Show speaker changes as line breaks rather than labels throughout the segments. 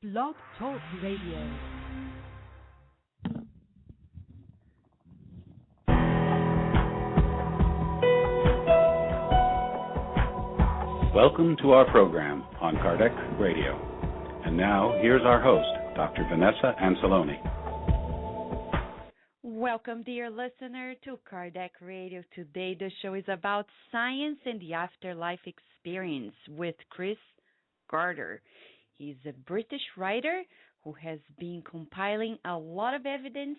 Blog Talk Radio.
Welcome to our program on Kardec Radio. And now, here's our host, Dr. Vanessa Anceloni.
Welcome, dear listener, to Kardec Radio. Today, the show is about science and the afterlife experience with Chris Gardner. He's a British writer who has been compiling a lot of evidence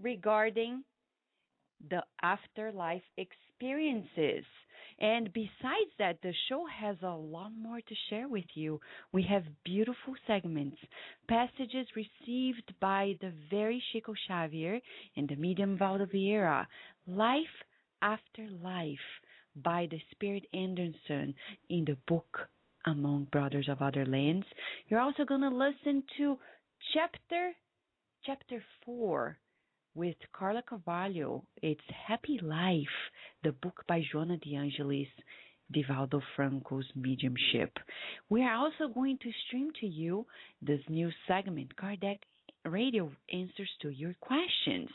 regarding the afterlife experiences. And besides that, the show has a lot more to share with you. We have beautiful segments, passages received by the very Chico Xavier and the medium Valdo Vieira, Life After Life by the Spirit Anderson in the book Among Brothers of Other Lands. You're also going to listen to chapter 4 with Carla Carvalho. It's Happy Life, the book by Joana de Angelis, Divaldo Franco's mediumship. We are also going to stream to you this new segment, Kardec Radio Answers to Your Questions.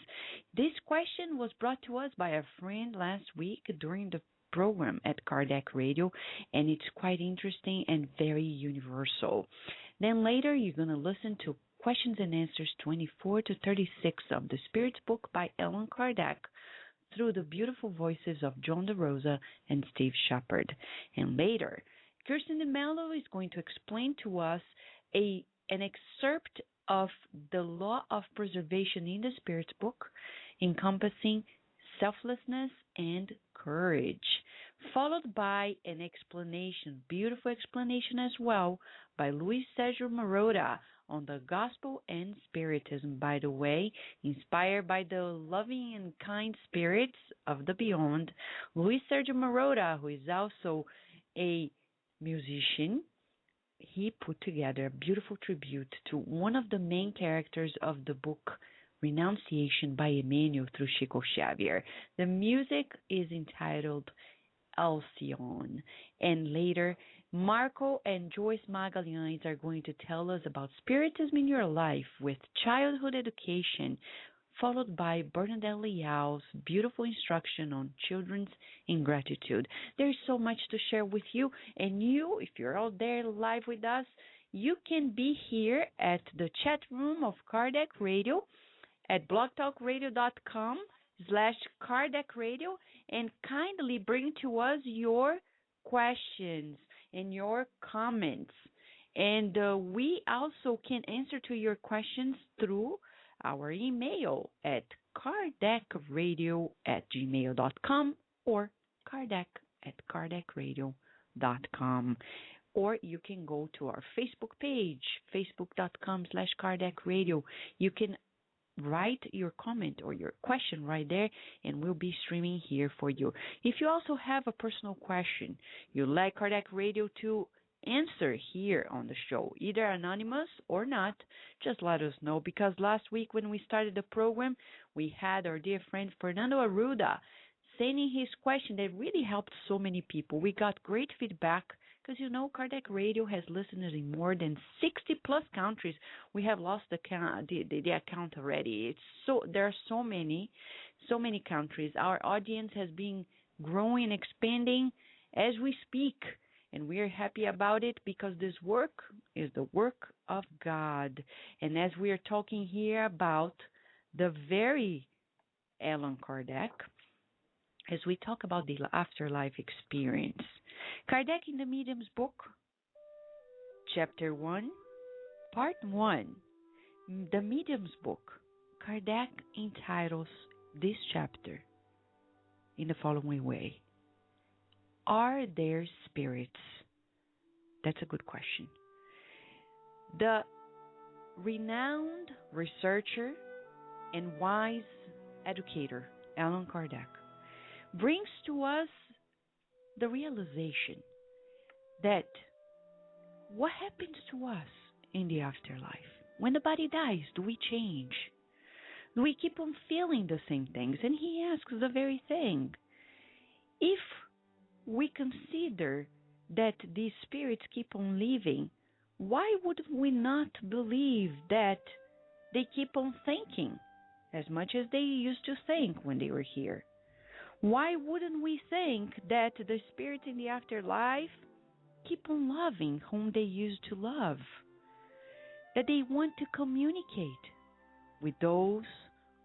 This question was brought to us by a friend last week during the program at Kardec Radio, and it's quite interesting and very universal. Then later, you're going to listen to Questions and Answers 24 to 36 of the Spirit's book by Allan Kardec through the beautiful voices of John DeRosa and Steve Shepard. And later, Kirsten de Mello is going to explain to us an excerpt of the law of preservation in the Spirit's book, encompassing selflessness and courage, followed by an explanation, beautiful explanation as well, by Luis Sergio Marotta on the Gospel and Spiritism, by the way, inspired by the loving and kind spirits of the beyond. Luis Sergio Marotta, who is also a musician, he put together a beautiful tribute to one of the main characters of the book Renunciation by Emmanuel through Chico Xavier. The music is entitled Alcyone. And later, Marco and Joyce Magalhães are going to tell us about Spiritism in your life with childhood education, followed by Bernadette Leal's beautiful instruction on children's ingratitude. There's so much to share with you, and you, if you're out there live with us, you can be here at the chat room of Kardec Radio at blogtalkradio.com/Kardec Radio and kindly bring to us your questions and your comments. And we also can answer to your questions through our email at kardecradio@gmail.com or kardec@kardecradio.com. Or you can go to our Facebook page, facebook.com/Kardec Radio. You can write your comment or your question right there, and we'll be streaming here for you. If you also have a personal question you'd like Kardec Radio to answer here on the show, either anonymous or not, just let us know, because last week when we started the program, we had our dear friend Fernando Arruda sending his question that really helped so many people. We got great feedback because, you know, Kardec Radio has listeners in more than 60-plus countries. We have lost the account already. There are so many countries. Our audience has been growing and expanding as we speak, and we are happy about it because this work is the work of God. And as we are talking here about the very Allan Kardec, as we talk about the afterlife experience, Kardec in the Medium's book, Chapter 1, Part 1, the Medium's book, Kardec entitles this chapter in the following way: Are there spirits? That's a good question. The renowned researcher and wise educator, Allan Kardec, brings to us the realization that what happens to us in the afterlife? When the body dies, do we change? Do we keep on feeling the same things? And he asks the very thing. If we consider that these spirits keep on living, why would we not believe that they keep on thinking as much as they used to think when they were here? Why wouldn't we think that the spirits in the afterlife keep on loving whom they used to love? That they want to communicate with those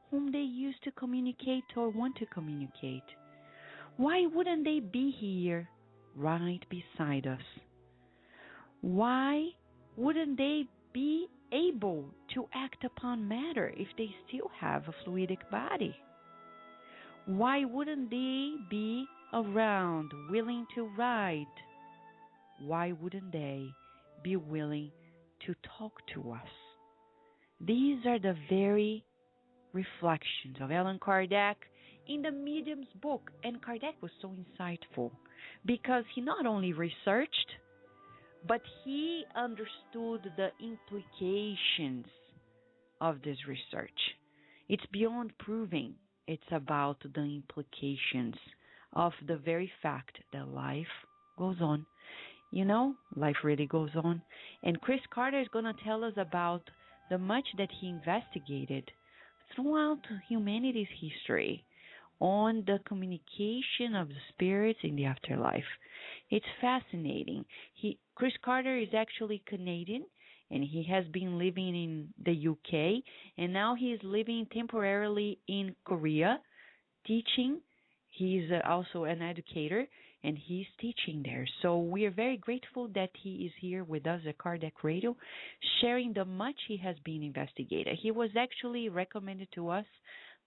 whom they used to communicate or want to communicate? Why wouldn't they be here right beside us? Why wouldn't they be able to act upon matter if they still have a fluidic body? Why wouldn't they be around, willing to write? Why wouldn't they be willing to talk to us? These are the very reflections of Allan Kardec in the Medium's book. And Kardec was so insightful because he not only researched, but he understood the implications of this research. It's beyond proving. It's about the implications of the very fact that life goes on. You know, life really goes on. And Chris Carter is going to tell us about the much that he investigated throughout humanity's history on the communication of the spirits in the afterlife. It's fascinating. Chris Carter is actually Canadian, and he has been living in the UK, and now he is living temporarily in Korea, teaching. He's also an educator, and he's teaching there. So we are very grateful that he is here with us at Kardec Radio, sharing the much he has been investigated. He was actually recommended to us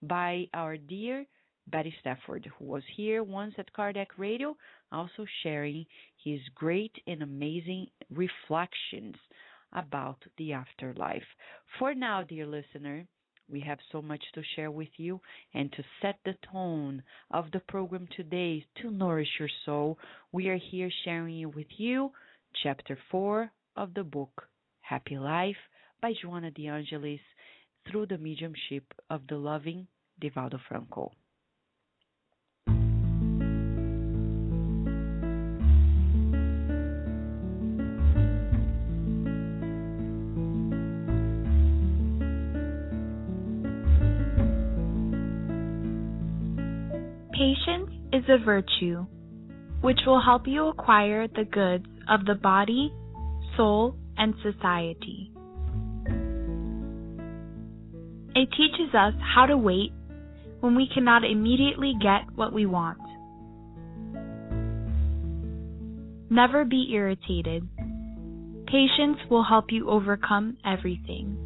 by our dear Betty Stafford, who was here once at Kardec Radio, also sharing his great and amazing reflections about the afterlife. For now, dear listener, we have so much to share with you, and to set the tone of the program today to nourish your soul, we are here sharing with you Chapter 4 of the book Happy Life by Joana de Angelis through the mediumship of the loving Divaldo Franco.
Patience is a virtue which will help you acquire the goods of the body, soul, and society. It teaches us how to wait when we cannot immediately get what we want. Never be irritated. Patience will help you overcome everything.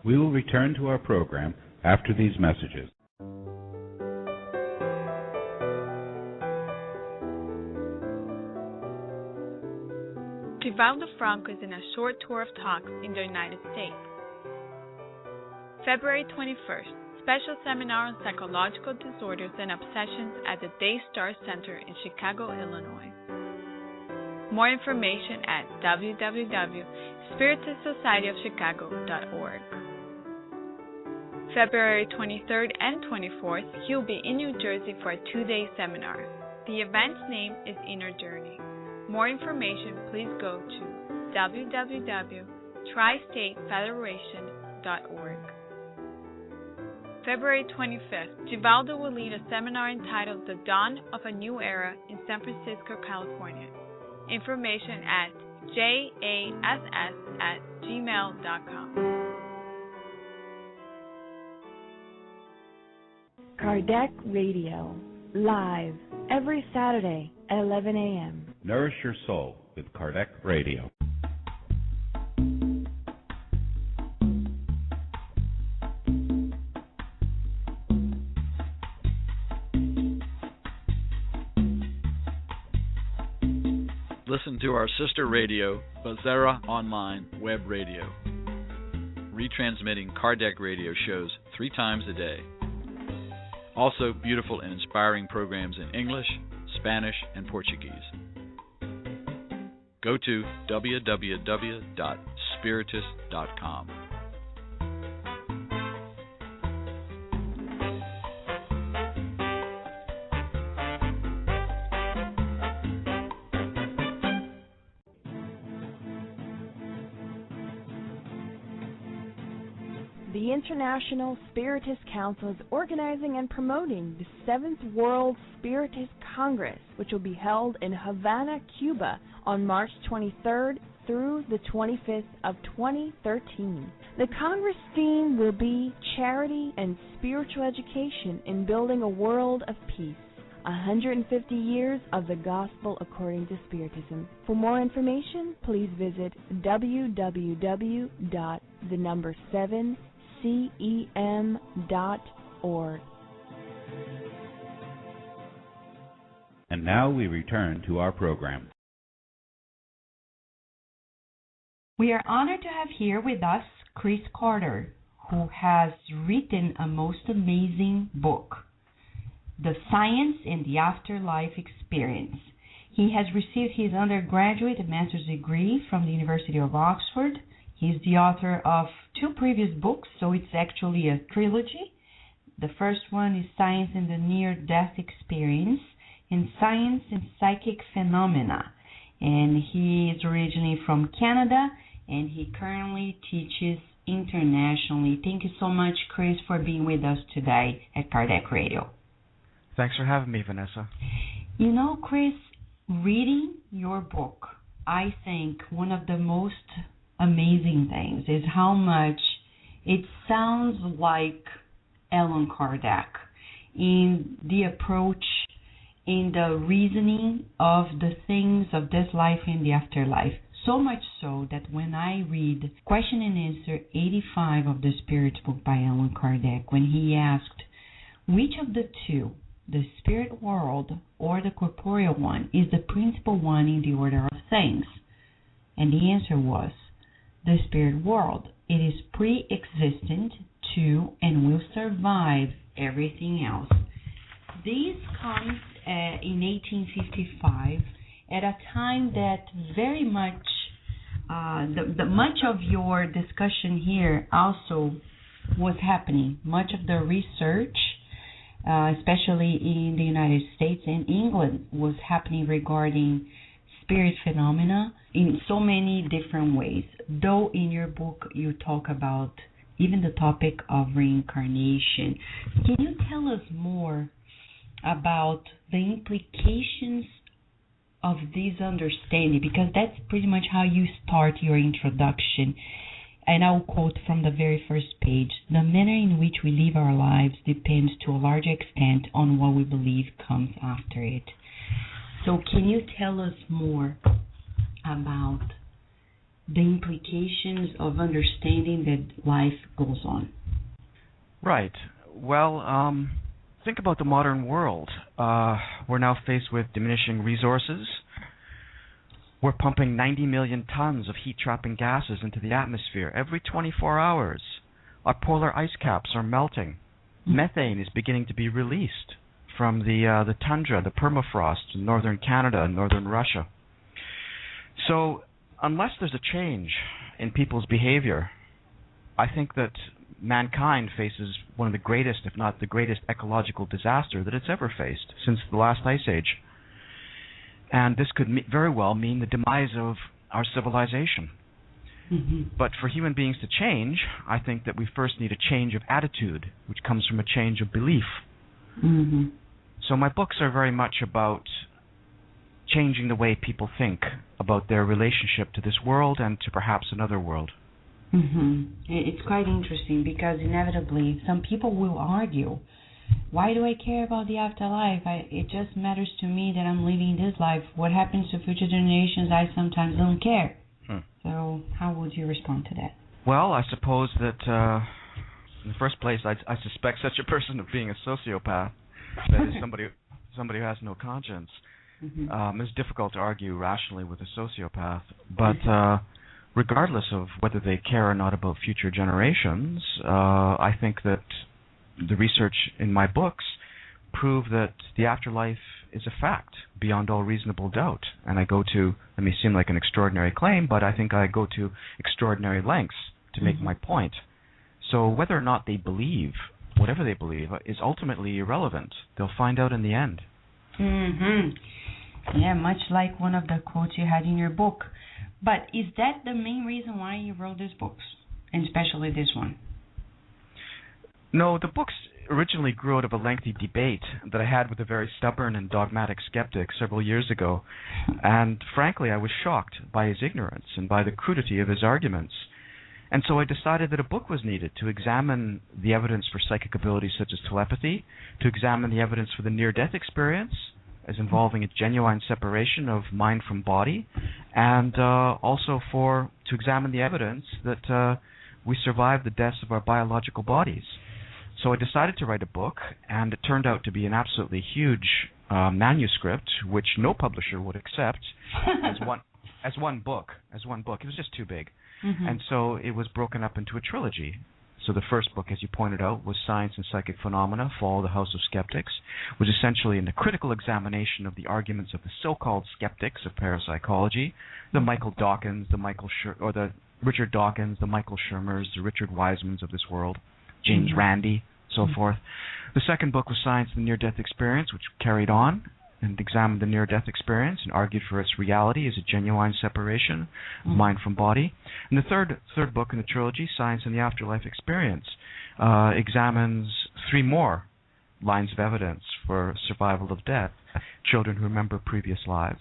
We will return to our program after these messages.
Divaldo Franco is in a short tour of talks in the United States. February 21st, special seminar on psychological disorders and obsessions at the Daystar Center in Chicago, Illinois. More information at www.spiritualsocietyofchicago.org. February 23rd and 24th, he'll be in New Jersey for a 2-day seminar. The event's name is Inner Journey. More information, please go to www.tristatefederation.org. February 25th, Divaldo will lead a seminar entitled The Dawn of a New Era in San Francisco, California. Information at jass@gmail.com.
Kardec Radio, live every Saturday at 11 a.m.
Nourish your soul with Kardec Radio.
Listen to our sister radio, Bazera Online Web Radio, retransmitting Kardec radio shows 3 times a day. Also, beautiful and inspiring programs in English, Spanish, and Portuguese. Go to www.spiritus.com.
the International Spiritist Council is organizing and promoting the 7th World Spiritist Congress, which will be held in Havana, Cuba on March 23rd through the 25th of 2013. The Congress theme will be Charity and Spiritual Education in Building a World of Peace. 150 years of the Gospel according to Spiritism. For more information, please visit www.7cem.org.
And now we return to our program.
We are honored to have here with us Chris Carter, who has written a most amazing book, The Science and the Afterlife Experience. He has received his undergraduate and master's degree from the University of Oxford. He's the author of 2 previous books, so it's actually a trilogy. The first one is Science and the Near-Death Experience and Science and Psychic Phenomena. And he is originally from Canada, and he currently teaches internationally. Thank you so much, Chris, for being with us today at Kardec Radio.
Thanks for having me, Vanessa.
You know, Chris, reading your book, I think one of the most amazing things is how much it sounds like Allan Kardec in the approach, in the reasoning of the things of this life and the afterlife. So much so that when I read question and answer 85 of the Spirit's book by Allan Kardec, when he asked, which of the two, the spirit world or the corporeal one, is the principal one in the order of things? And the answer was, the spirit world. It is pre-existent to and will survive everything else. This comes in 1855 at a time that very much, much of your discussion here also was happening. Much of the research, especially in the United States and England, was happening regarding spirit phenomena in so many different ways. Though in your book you talk about even the topic of reincarnation. Can you tell us more about the implications of this understanding? Because that's pretty much how you start your introduction. And I'll quote from the very first page, the manner in which we live our lives depends to a large extent on what we believe comes after it. So can you tell us more about the implications of understanding that life goes on?
Right. Well, think about the modern world. We're now faced with diminishing resources. We're pumping 90 million tons of heat-trapping gases into the atmosphere every 24 hours. Our polar ice caps are melting. Methane is beginning to be released from the tundra, the permafrost in northern Canada and northern Russia. So unless there's a change in people's behavior, I think that mankind faces one of the greatest, if not the greatest, ecological disaster that it's ever faced since the last ice age. And this could very well mean the demise of our civilization. Mm-hmm. But for human beings to change, I think that we first need a change of attitude, which comes from a change of belief. Mm-hmm. So my books are very much about changing the way people think about their relationship to this world and to perhaps another world.
Mm-hmm. It's quite interesting because inevitably some people will argue, why do I care about the afterlife? It just matters to me that I'm living this life. What happens to future generations, I sometimes don't care. So how would you respond to that?
Well, I suppose that in the first place, I suspect such a person of being a sociopath, that is somebody who has no conscience. Mm-hmm. It's difficult to argue rationally with a sociopath, but regardless of whether they care or not about future generations, I think that the research in my books prove that the afterlife is a fact beyond all reasonable doubt. And I go to, it may seem like an extraordinary claim, but I think I go to extraordinary lengths to make my point. So whether or not they believe, whatever they believe, is ultimately irrelevant. They'll find out in the end.
Mm-hmm. Yeah, much like one of the quotes you had in your book. But is that the main reason why you wrote these books, and especially this one?
No, the books originally grew out of a lengthy debate that I had with a very stubborn and dogmatic skeptic several years ago, and frankly I was shocked by his ignorance and by the crudity of his arguments. And so I decided that a book was needed to examine the evidence for psychic abilities such as telepathy, to examine the evidence for the near-death experience as involving a genuine separation of mind from body, and also to examine the evidence that we survive the deaths of our biological bodies. So I decided to write a book, and it turned out to be an absolutely huge manuscript, which no publisher would accept as one book. It was just too big. Mm-hmm. And so it was broken up into a trilogy. So the first book, as you pointed out, was Science and Psychic Phenomena, Fall of the House of Skeptics, was essentially a critical examination of the arguments of the so-called skeptics of parapsychology, the Michael Dawkins, the Richard Dawkins, the Michael Shermers, the Richard Wisemans of this world, James Randi, so forth. The second book was Science and the Near-Death Experience, which carried on and examined the near-death experience and argued for its reality as a genuine separation of mind from body. And the third book in the trilogy, Science and the Afterlife Experience, examines three more lines of evidence for survival of death: children who remember previous lives,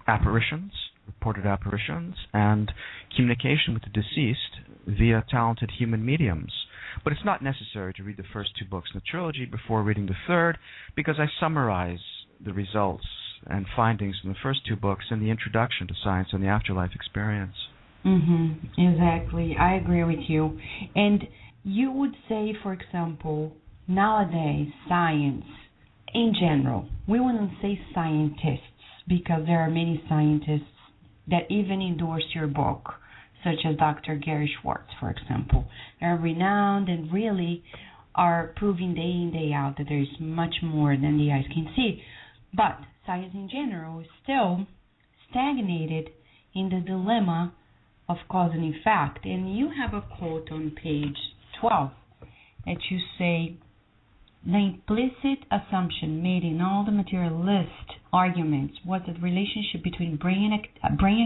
apparitions, reported apparitions, and communication with the deceased via talented human mediums. But it's not necessary to read the first two books in the trilogy before reading the third, because I summarize the results and findings from the first two books in the introduction to Science and the Afterlife Experience.
Exactly. I agree with you. And you would say, for example, nowadays, science, in general, we wouldn't say scientists, because there are many scientists that even endorse your book, such as Dr. Gary Schwartz, for example. They're renowned and really are proving day in, day out that there is much more than the eyes can see. But science in general is still stagnated in the dilemma of cause and effect. And you have a quote on page 12 that you say, the implicit assumption made in all the materialist arguments was that the relationship between brain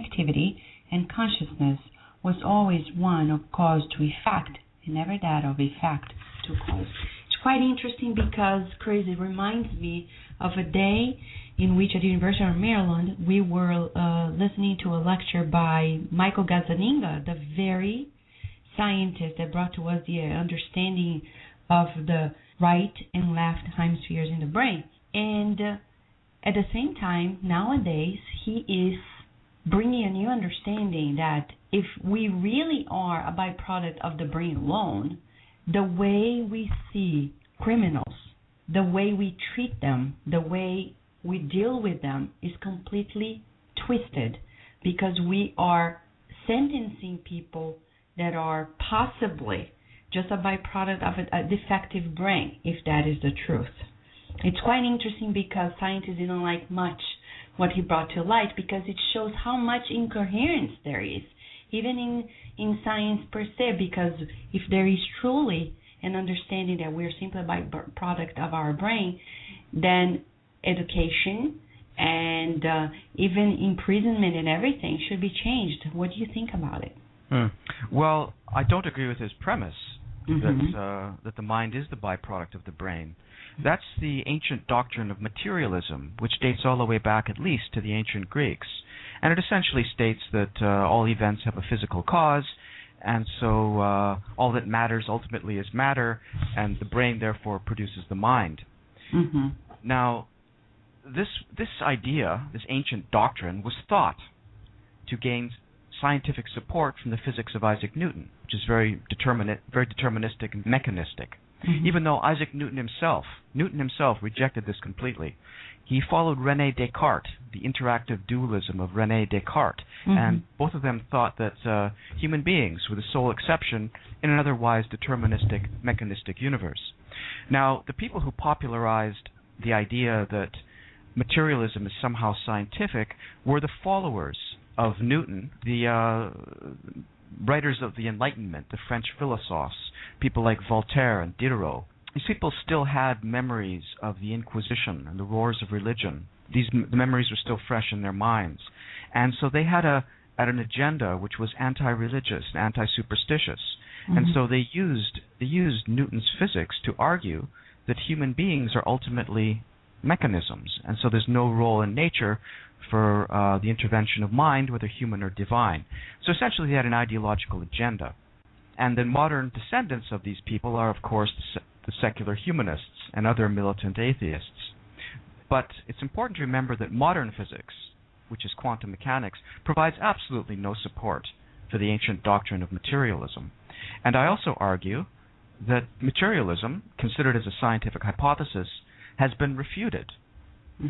activity and consciousness was always one of cause to effect, and never that of effect to cause. It's quite interesting because, Chris, it reminds me of a day in which at the University of Maryland we were listening to a lecture by Michael Gazzaniga, the very scientist that brought to us the understanding of the right and left hemispheres in the brain. And at the same time, nowadays, he is bringing a new understanding that if we really are a byproduct of the brain alone, the way we see criminals, the way we treat them, the way we deal with them is completely twisted, because we are sentencing people that are possibly just a byproduct of a defective brain, if that is the truth. It's quite interesting because scientists didn't like much what he brought to light, because it shows how much incoherence there is, even in science per se, because if there is truly an understanding that we're simply a byproduct of our brain, then education and even imprisonment and everything should be changed. What do you think about it?
Well, I don't agree with his premise that the mind is the byproduct of the brain. That's the ancient doctrine of materialism, which dates all the way back at least to the ancient Greeks. And it essentially states that all events have a physical cause, and so all that matters ultimately is matter, and the brain therefore produces the mind. Now, this idea, this ancient doctrine, was thought to gain scientific support from the physics of Isaac Newton, which is very deterministic and mechanistic. Even though Newton himself rejected this completely. He followed René Descartes, the interactive dualism of René Descartes, and both of them thought that human beings were the sole exception in an otherwise deterministic, mechanistic universe. Now, the people who popularized the idea that materialism is somehow scientific were the followers of Newton, the writers of the Enlightenment, the French philosophers, people like Voltaire and Diderot. These people still had memories of the Inquisition and the wars of religion. The memories were still fresh in their minds. And so they had an agenda which was anti-religious and anti-superstitious. And so they used Newton's physics to argue that human beings are ultimately mechanisms, and so there's no role in nature for the intervention of mind, whether human or divine. So essentially they had an ideological agenda. And the modern descendants of these people are, of course, the secular humanists and other militant atheists. But it's important to remember that modern physics, which is quantum mechanics, provides absolutely no support for the ancient doctrine of materialism. And I also argue that materialism, considered as a scientific hypothesis, has been refuted.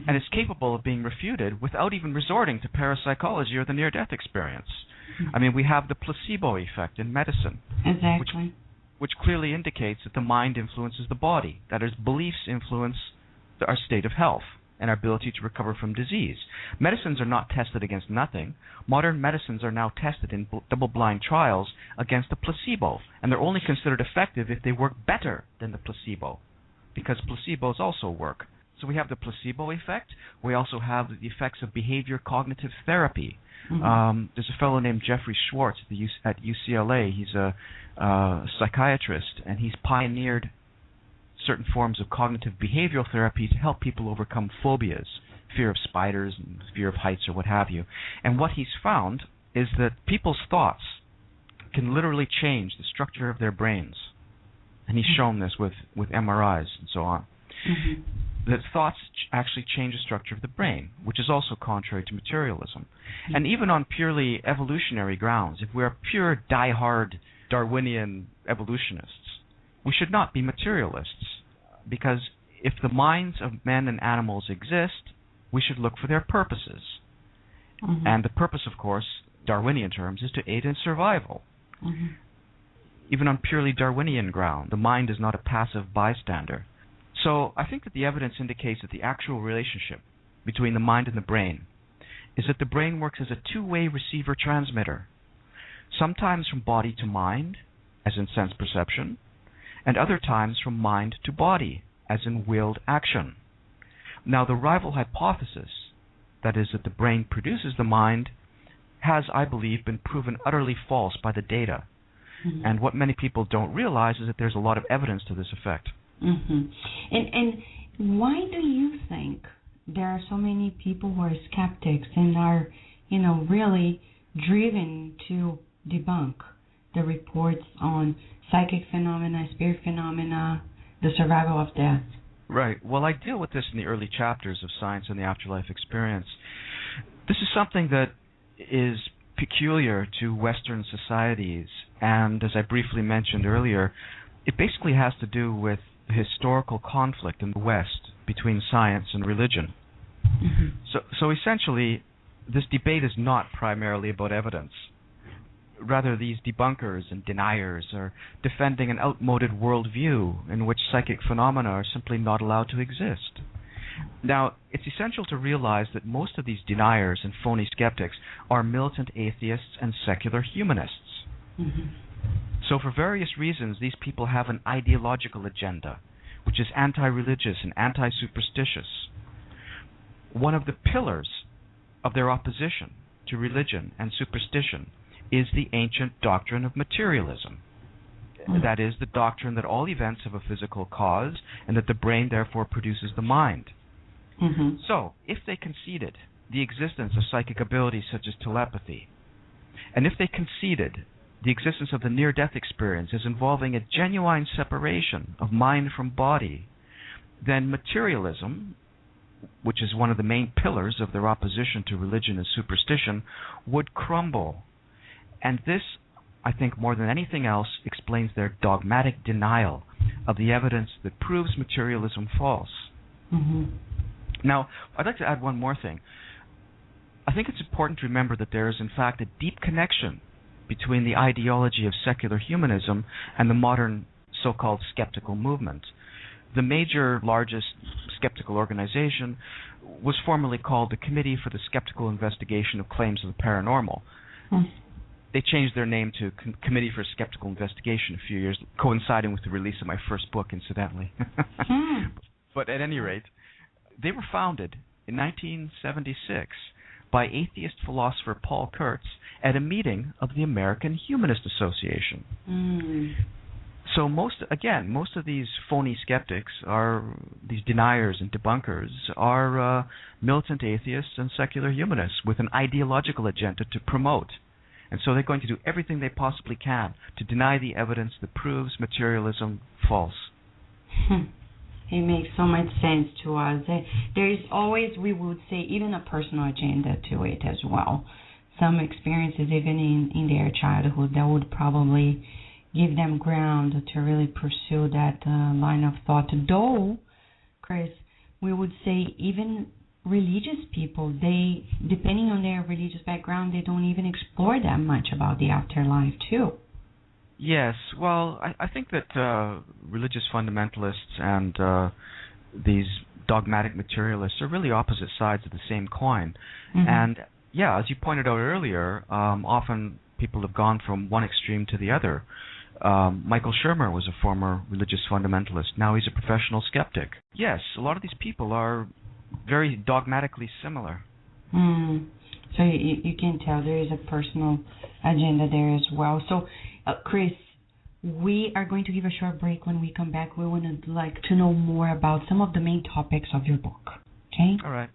And it's capable of being refuted without even resorting to parapsychology or the near-death experience. I mean, we have the placebo effect in medicine, which clearly indicates that the mind influences the body. That is, beliefs influence our state of health and our ability to recover from disease. Medicines are not tested against nothing. Modern medicines are now tested in double-blind trials against a placebo, and they're only considered effective if they work better than the placebo, because placebos also work. So we have the placebo effect. We also have the effects of behavior cognitive therapy. There's a fellow named Jeffrey Schwartz at UCLA. He's a psychiatrist, and he's pioneered certain forms of cognitive behavioral therapy to help people overcome phobias, fear of spiders and fear of heights or what have you. And what he's found is that people's thoughts can literally change the structure of their brains. And he's shown this with MRIs and so on. That thoughts actually change the structure of the brain, which is also contrary to materialism. And even on purely evolutionary grounds, if we are pure die-hard Darwinian evolutionists, we should not be materialists, because if the minds of men and animals exist, we should look for their purposes. And the purpose, of course, Darwinian terms, is to aid in survival. Even on purely Darwinian ground, the mind is not a passive bystander. So I think that the evidence indicates that the actual relationship between the mind and the brain is that the brain works as a two-way receiver-transmitter, sometimes from body to mind, as in sense perception, and other times from mind to body, as in willed action. Now, the rival hypothesis, that is, that the brain produces the mind, has, I believe, been proven utterly false by the data. And what many people don't realize is that there's a lot of evidence to this effect.
And why do you think there are so many people who are skeptics and are, really driven to debunk the reports on psychic phenomena, spirit phenomena, the survival of death?
Right. Well, I deal with this in the early chapters of Science and the Afterlife Experience. This is something that is peculiar to Western societies, and as I briefly mentioned earlier, it basically has to do with the historical conflict in the West between science and religion. So essentially, this debate is not primarily about evidence. Rather, these debunkers and deniers are defending an outmoded worldview in which psychic phenomena are simply not allowed to exist. Now, it's essential to realize that most of these deniers and phony skeptics are militant atheists and secular humanists. So for various reasons, these people have an ideological agenda, which is anti-religious and anti-superstitious. One of the pillars of their opposition to religion and superstition is the ancient doctrine of materialism. That is, the doctrine that all events have a physical cause and that the brain therefore produces the mind. So, if they conceded the existence of psychic abilities such as telepathy, and if they conceded the existence of the near-death experience as involving a genuine separation of mind from body, then materialism, which is one of the main pillars of their opposition to religion and superstition, would crumble. And this, I think, more than anything else, explains their dogmatic denial of the evidence that proves materialism false. Now, I'd like to add one more thing. I think it's important to remember that there is, in fact, a deep connection between the ideology of secular humanism and the modern so-called skeptical movement. The major, largest skeptical organization was formerly called the Committee for the Skeptical Investigation of Claims of the Paranormal. They changed their name to Committee for Skeptical Investigation a few years, coinciding with the release of my first book, incidentally. But at any rate, they were founded in 1976 by atheist philosopher Paul Kurtz at a meeting of the American Humanist Association. So most of these phony skeptics these deniers and debunkers are militant atheists and secular humanists with an ideological agenda to promote. And so they're going to do everything they possibly can to deny the evidence that proves materialism false.
It makes so much sense to us. There is always, we would say, even a personal agenda to it as well. Some experiences, even in their childhood, that would probably give them ground to really pursue that line of thought. Though, Chris, we would say even religious people, they, depending on their religious background, they don't even explore that much about the afterlife too.
Yes, well, I think that religious fundamentalists and these dogmatic materialists are really opposite sides of the same coin. And yeah, as you pointed out earlier, often people have gone from one extreme to the other. Michael Shermer was a former religious fundamentalist. Now he's a professional skeptic. Yes, a lot of these people are very dogmatically similar.
So you can tell there is a personal agenda there as well. So, Chris, we are going to give a short break. When we come back, we would like to know more about some of the main topics of your book. Okay?
All right.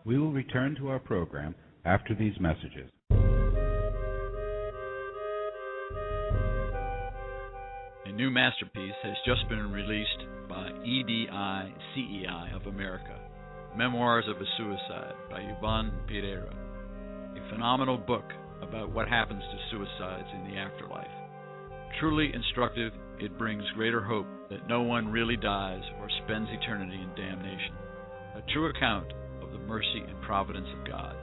We will return to our program after these messages.
A new masterpiece has just been released by EDI-CEI of America, Memoirs of a Suicide by Yvonne Pereira, a phenomenal book about what happens to suicides in the afterlife. Truly instructive, it brings greater hope that no one really dies or spends eternity in damnation. A true account of the mercy and providence of God.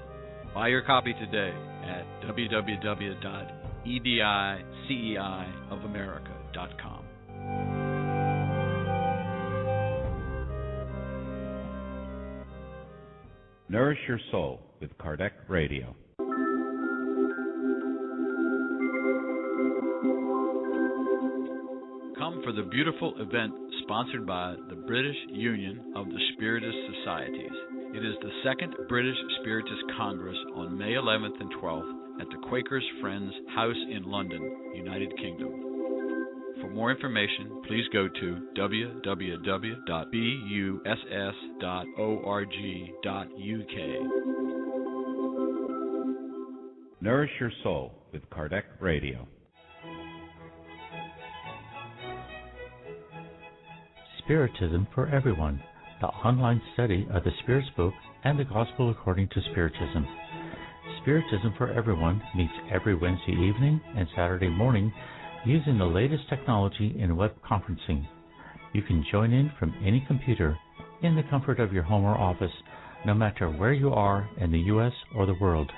Buy your copy today at www.ediceiofamerica.com.
Nourish Your Soul with Kardec Radio.
Come for the beautiful event sponsored by the British Union of the Spiritist Societies. It is the second British Spiritist Congress on May 11th and 12th at the Quakers Friends House in London, United Kingdom. For more information, please go to www.buss.org.uk.
Nourish Your Soul with Kardec Radio.
Spiritism for Everyone, the online study of the Spirit's Book and the Gospel according to Spiritism. Spiritism for Everyone meets every Wednesday evening and Saturday morning using the latest technology in web conferencing. You can join in from any computer in the comfort of your home or office, no matter where you are in the U.S. or the world.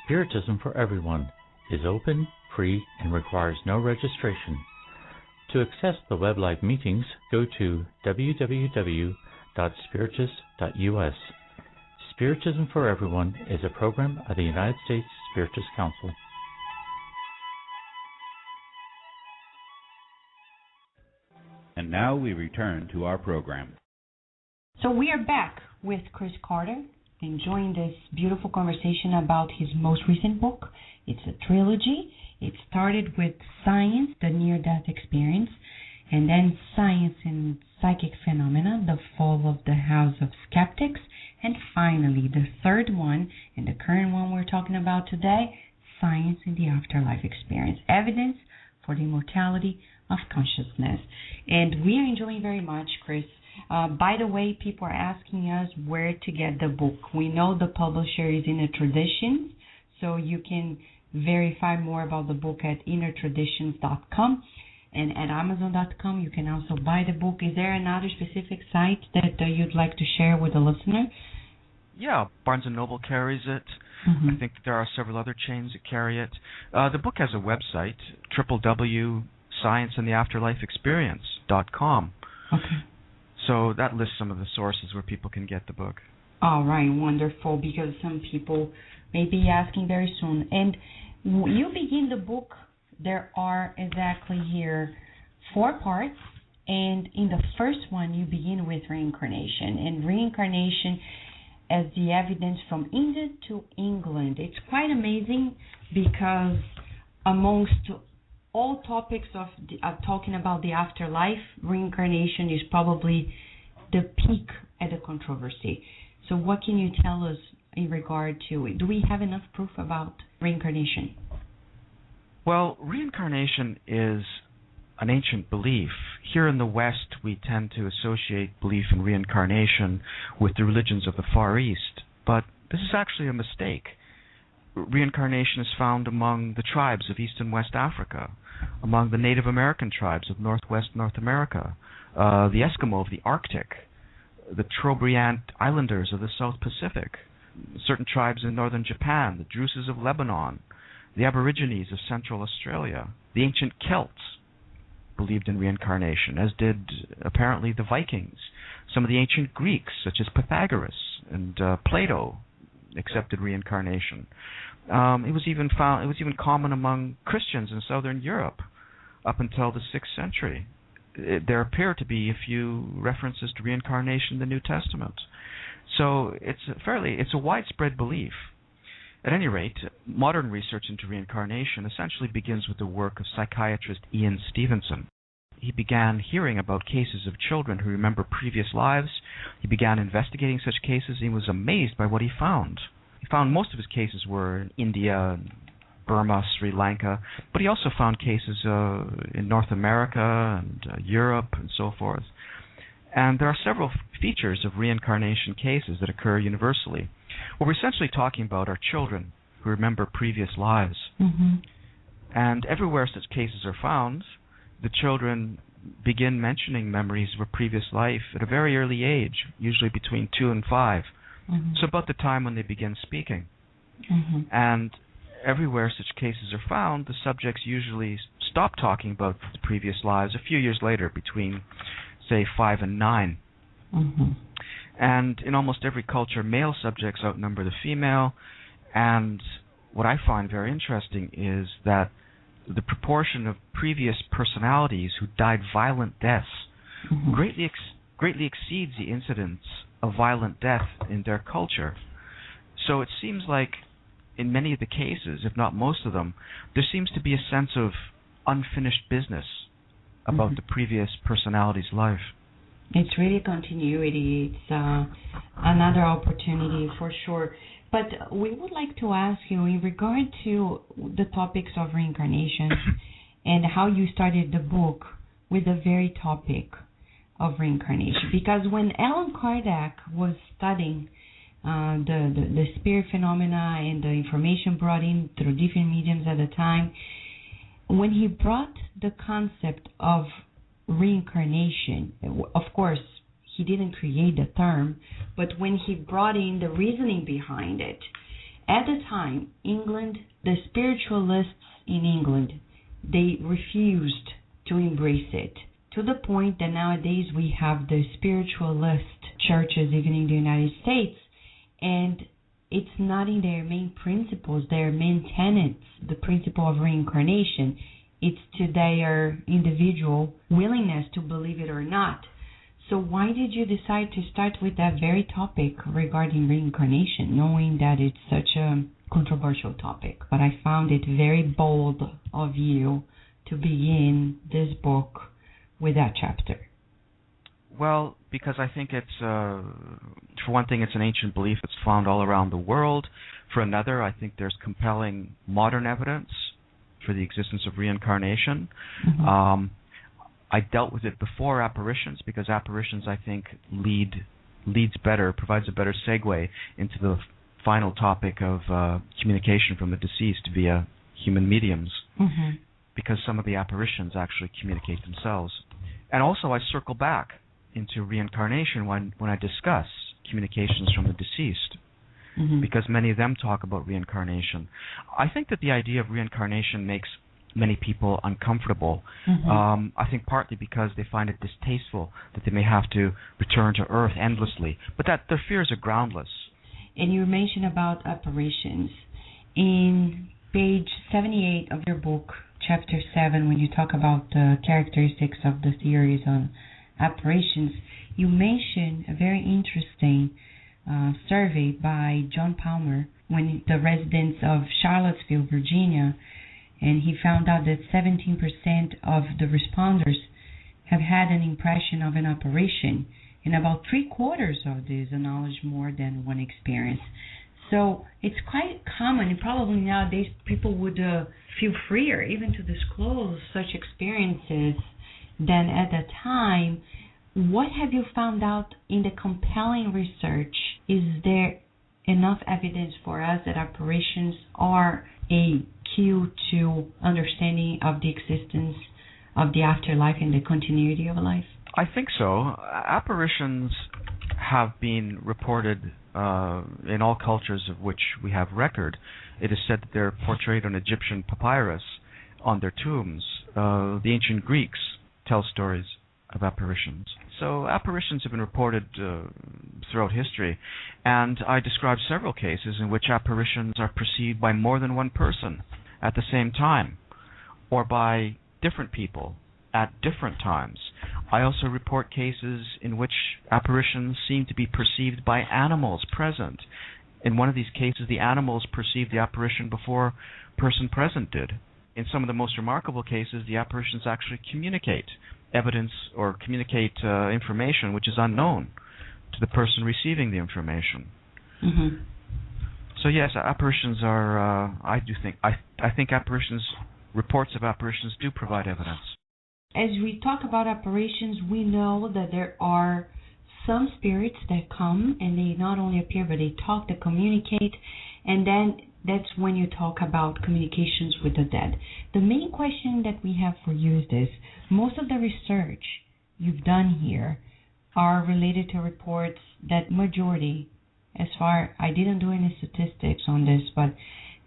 Spiritism for Everyone is open, free, and requires no registration. To access the web live meetings, go to www.spiritus.us. Spiritism for Everyone is a program of the United States Spiritist Council.
And now we return to our program.
So we are back with Chris Carter, enjoying this beautiful conversation about his most recent book. It's a trilogy. It started with Science, the Near-Death Experience, and then Science and Psychic Phenomena, The Fall of the House of Skeptics, and finally the third one, and the current one we're talking about today, Science in the Afterlife Experience, Evidence for the Immortality of Consciousness. And we are enjoying very much, Chris. By the way, people are asking us where to get the book. We know the publisher is Inner Traditions, so you can verify more about the book at innertraditions.com, and at amazon.com you can also buy the book. Is there another specific site that you'd like to share with the listener?
Yeah, Barnes & Noble carries it. I think there are several other chains that carry it. The book has a website, www.scienceandtheafterlifeexperience.com.
Okay.
So that lists some of the sources where people can get the book.
All right, wonderful, because some people may be asking very soon. And you begin the book, there are exactly here 4 parts, and in the first one you begin with reincarnation. And reincarnation, as the evidence from India to England. It's quite amazing because amongst all topics of talking about the afterlife, reincarnation is probably the peak at the controversy. So what can you tell us in regard to it? Do we have enough proof about reincarnation?
Well, reincarnation is an ancient belief. Here in the West, we tend to associate belief in reincarnation with the religions of the Far East, but this is actually a mistake. Reincarnation is found among the tribes of East and West Africa, among the Native American tribes of Northwest North America, the Eskimo of the Arctic, the Trobriand Islanders of the South Pacific, certain tribes in northern Japan, the Druses of Lebanon, the Aborigines of Central Australia, the ancient Celts believed in reincarnation, as did apparently the Vikings. Some of the ancient Greeks, such as Pythagoras and Plato, accepted reincarnation. It was even common among Christians in southern Europe up until the 6th century. There appear to be a few references to reincarnation in the New Testament. So it's a widespread belief. At any rate, modern research into reincarnation essentially begins with the work of psychiatrist Ian Stevenson. He began hearing about cases of children who remember previous lives. He began investigating such cases, and he was amazed by what he found. He found most of his cases were in India, Burma, Sri Lanka, but he also found cases in North America and Europe and so forth. And there are several features of reincarnation cases that occur universally. What we're essentially talking about are children who remember previous lives.
Mm-hmm.
And everywhere such cases are found, the children begin mentioning memories of a previous life at a very early age, usually between 2 and 5.
Mm-hmm.
So about the time when they begin speaking.
Mm-hmm.
And everywhere such cases are found, the subjects usually stop talking about the previous lives a few years later, between, say, 5 and 9.
Mm-hmm.
And in almost every culture, male subjects outnumber the female. And what I find very interesting is that the proportion of previous personalities who died violent deaths
mm-hmm.
greatly exceeds the incidence of violent death in their culture. So it seems like in many of the cases, if not most of them, there seems to be a sense of unfinished business about
mm-hmm.
the previous personality's life.
It's really continuity. It's another opportunity for sure. But we would like to ask you in regard to the topics of reincarnation and how you started the book with the very topic of reincarnation. Because when Allan Kardec was studying the spirit phenomena and the information brought in through different mediums at the time, when he brought the concept of reincarnation, of course, he didn't create the term, but when he brought in the reasoning behind it, at the time, England, the spiritualists in England, they refused to embrace it, to the point that nowadays we have the spiritualist churches even in the United States, and it's not in their main principles, their main tenets, the principle of reincarnation. It's to their individual willingness to believe it or not. So why did you decide to start with that very topic regarding reincarnation, knowing that it's such a controversial topic? But I found it very bold of you to begin this book with that chapter.
Well, because I think it's, for one thing, it's an ancient belief that's found all around the world. For another, I think there's compelling modern evidence for the existence of reincarnation.
Mm-hmm.
I dealt with it before apparitions because apparitions, I think, provides a better segue into the final topic of communication from the deceased via human mediums,
mm-hmm.
because some of the apparitions actually communicate themselves. And also I circle back into reincarnation when I discuss communications from the deceased,
mm-hmm.
because many of them talk about reincarnation. I think that the idea of reincarnation makes many people uncomfortable.
Mm-hmm.
I think partly because they find it distasteful that they may have to return to Earth endlessly, but that their fears are groundless.
And you mentioned about apparitions. In page 78 of your book, chapter 7, when you talk about the characteristics of the theories on apparitions, you mention a very interesting survey by John Palmer when the residents of Charlottesville, Virginia, and he found out that 17% of the responders have had an impression of an apparition, and about 3/4 of these acknowledge more than one experience. So it's quite common, and probably nowadays people would feel freer even to disclose such experiences than at the time. What have you found out in the compelling research? Is there enough evidence for us that apparitions are a cue to understanding of the existence of the afterlife and the continuity of life?
I think so. Apparitions have been reported in all cultures of which we have record. It is said that they're portrayed on Egyptian papyrus on their tombs. The ancient Greeks tell stories of apparitions. So apparitions have been reported throughout history, and I described several cases in which apparitions are perceived by more than one person at the same time, or by different people at different times. I also report cases in which apparitions seem to be perceived by animals present. In one of these cases, the animals perceived the apparition before person present did. In some of the most remarkable cases, the apparitions actually communicate evidence or communicate information which is unknown to the person receiving the information.
Mm-hmm.
So yes, apparitions are. I think apparitions, reports of apparitions, do provide evidence.
As we talk about apparitions, we know that there are some spirits that come and they not only appear, but they talk, they communicate, and then that's when you talk about communications with the dead. The main question that we have for you is this: most of the research you've done here are related to reports that majority, as far, I didn't do any statistics on this, but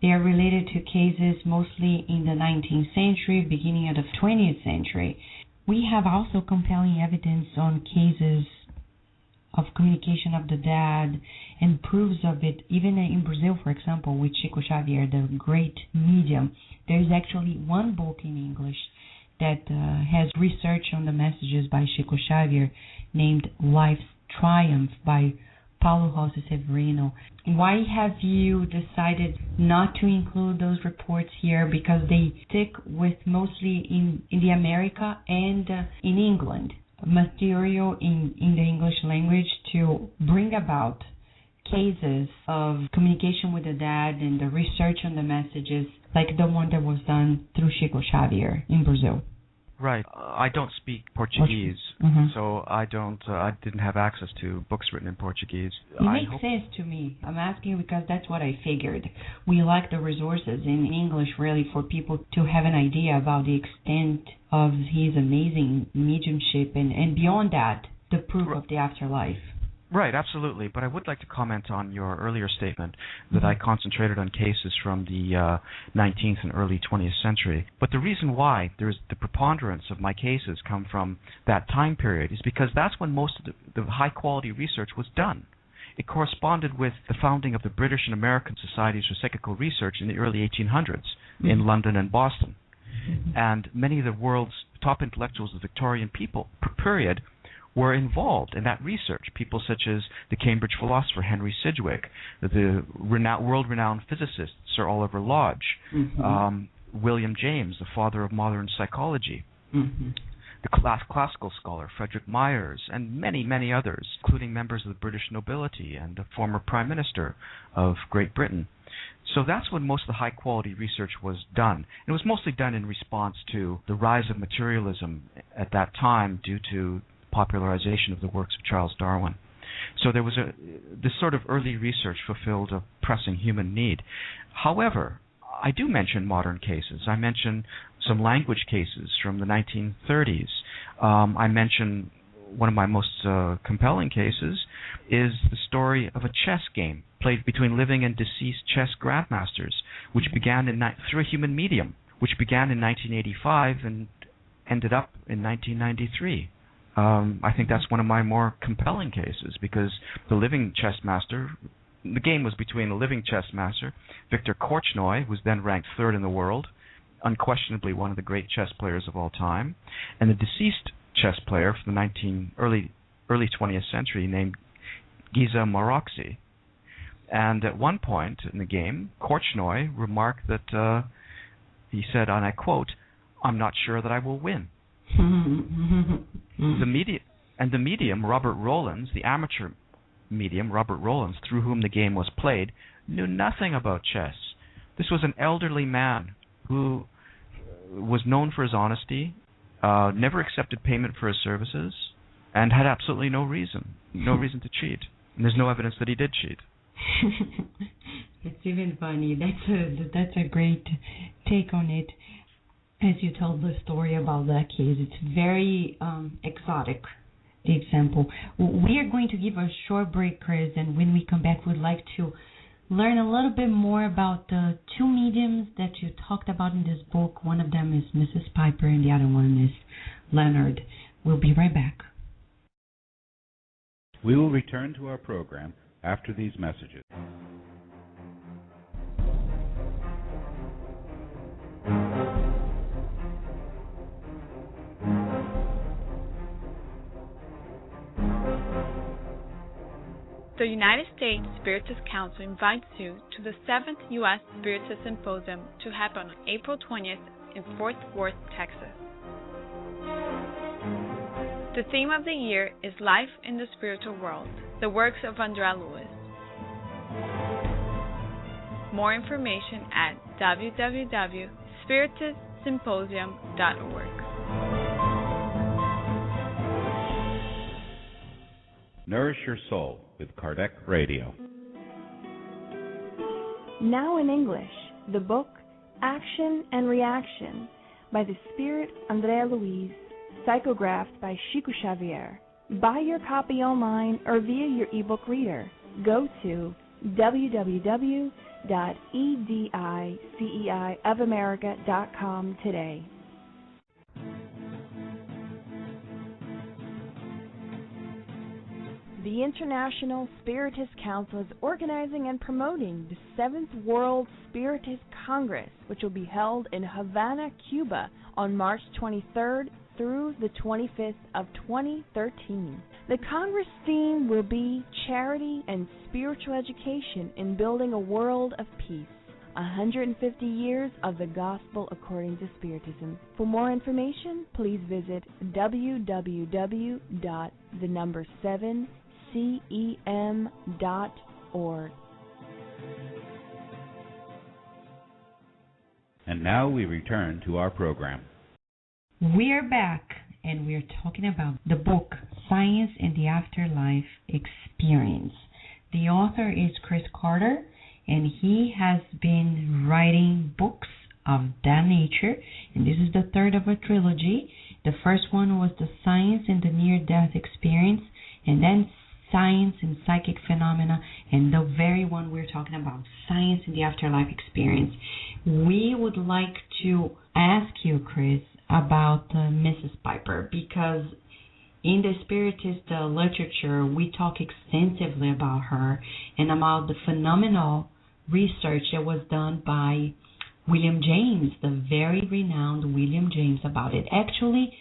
they are related to cases mostly in the 19th century, beginning of the 20th century. We have also compelling evidence on cases of communication of the dead and proofs of it, even in Brazil, for example, with Chico Xavier, the great medium. There is actually one book in English that has research on the messages by Chico Xavier named Life's Triumph by Paulo Rossi Severino. Why have you decided not to include those reports here? Because they stick with mostly in the America and in England material in the English language to bring about cases of communication with the dead and the research on the messages like the one that was done through Chico Xavier in Brazil.
Right. I don't speak Portuguese, so I didn't have access to books written in Portuguese.
It makes sense to me. I'm asking because that's what I figured. We like the resources in English really for people to have an idea about the extent of his amazing mediumship and beyond that, the proof of the afterlife.
Right, absolutely. But I would like to comment on your earlier statement that I concentrated on cases from the 19th and early 20th century. But the reason why there's the preponderance of my cases come from that time period is because that's when most of the high-quality research was done. It corresponded with the founding of the British and American Societies for Psychical Research in the early 1800s in London and Boston. And many of the world's top intellectuals of the Victorian period were involved in that research. People such as the Cambridge philosopher Henry Sidgwick, the world-renowned physicist Sir Oliver Lodge, William James, the father of modern psychology, the classical scholar Frederick Myers, and many, many others, including members of the British nobility and the former Prime Minister of Great Britain. So that's when most of the high-quality research was done. It was mostly done in response to the rise of materialism at that time due to popularization of the works of Charles Darwin. So there was this sort of early research fulfilled a pressing human need. However, I do mention modern cases. I mention some language cases from the 1930s. I mention one of my most compelling cases is the story of a chess game played between living and deceased chess grandmasters, which began through a human medium, which began in 1985 and ended up in 1993. I think that's one of my more compelling cases because the living chess master, the game was between the living chess master, Victor Korchnoi, who was then ranked third in the world, unquestionably one of the great chess players of all time, and the deceased chess player from the early 20th century named Giza Moroxi. And at one point in the game, Korchnoi remarked that he said, and I quote, "I'm not sure that I will win." The medium, Robert Rowlands, the amateur medium, Robert Rowlands, through whom the game was played, knew nothing about chess. This was an elderly man who was known for his honesty, never accepted payment for his services, and had absolutely no reason to cheat. And there's no evidence that he did cheat.
It's even funny. That's a great take on it. As you told the story about that case, it's very exotic, the example. We are going to give a short break, Chris, and when we come back, we'd like to learn a little bit more about the two mediums that you talked about in this book. One of them is Mrs. Piper, and the other one is Leonard. We'll be right back.
We will return to our program after these messages.
The United States Spiritist Council invites you to the 7th U.S. Spiritist Symposium to happen on April 20th in Fort Worth, Texas. The theme of the year is Life in the Spiritual World, the works of Andrea Lewis. More information at www.spiritistsymposium.org.
Nourish Your Soul with Kardec Radio.
Now in English, the book Action and Reaction by the Spirit Andrea Louise, psychographed by Chico Xavier. Buy your copy online or via your ebook reader. Go to www.ediceiofamerica.com today. The International Spiritist Council is organizing and promoting the 7th World Spiritist Congress, which will be held in Havana, Cuba on March 23rd through the 25th of 2013. The Congress theme will be Charity and Spiritual Education in Building a World of Peace. 150 years of the Gospel according to Spiritism. For more information, please visit www.7cem.org.
And now we return to our program.
We're back, and we're talking about the book Science and the Afterlife Experience. The author is Chris Carter, and he has been writing books of that nature, and this is the third of a trilogy. The first one was the Science and the Near-Death Experience, and then Science and Psychic Phenomena, and the very one we're talking about, Science and the Afterlife Experience. We would like to ask you, Chris, about Mrs. Piper, because in the Spiritist literature, we talk extensively about her and about the phenomenal research that was done by William James, the very renowned William James, about it. Actually,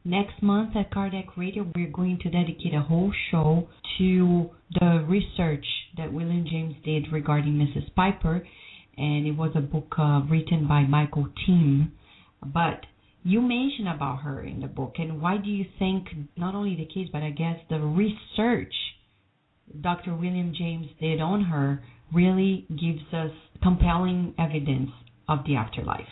next month at Kardec Radio, we're going to dedicate a whole show to the research that William James did regarding Mrs. Piper, and it was a book written by Michael Thiem. But you mentioned about her in the book, and why do you think not only the case, but I guess the research Dr. William James did on her really gives us compelling evidence of the afterlife?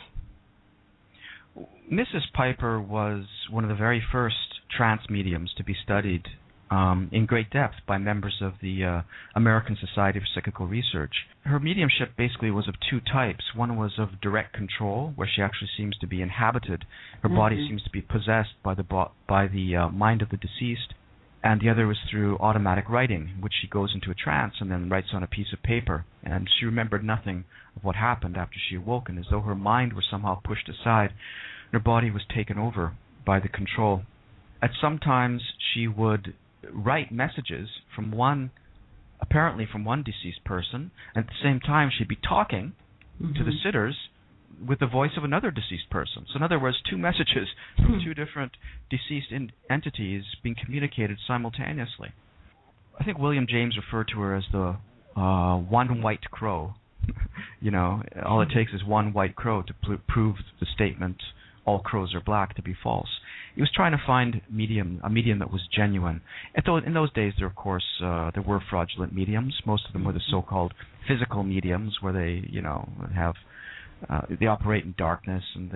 Mrs. Piper was one of the very first trance mediums to be studied in great depth by members of the American Society for Psychical Research. Her mediumship basically was of two types. One was of direct control, where she actually seems to be inhabited. Her body seems to be possessed by the mind of the deceased. And the other was through automatic writing, in which she goes into a trance and then writes on a piece of paper. And she remembered nothing of what happened after she awoke, and as though her mind were somehow pushed aside, her body was taken over by the control. At some times, she would write messages from one deceased person, and at the same time she'd be talking to the sitters with the voice of another deceased person. So in other words, two messages from two different deceased entities being communicated simultaneously. I think William James referred to her as the one white crow. All it takes is one white crow to prove the statement, all crows are black, to be false. He was trying to find a medium that was genuine. In those days, there were fraudulent mediums. Most of them were the so-called physical mediums, where they, they operate in darkness and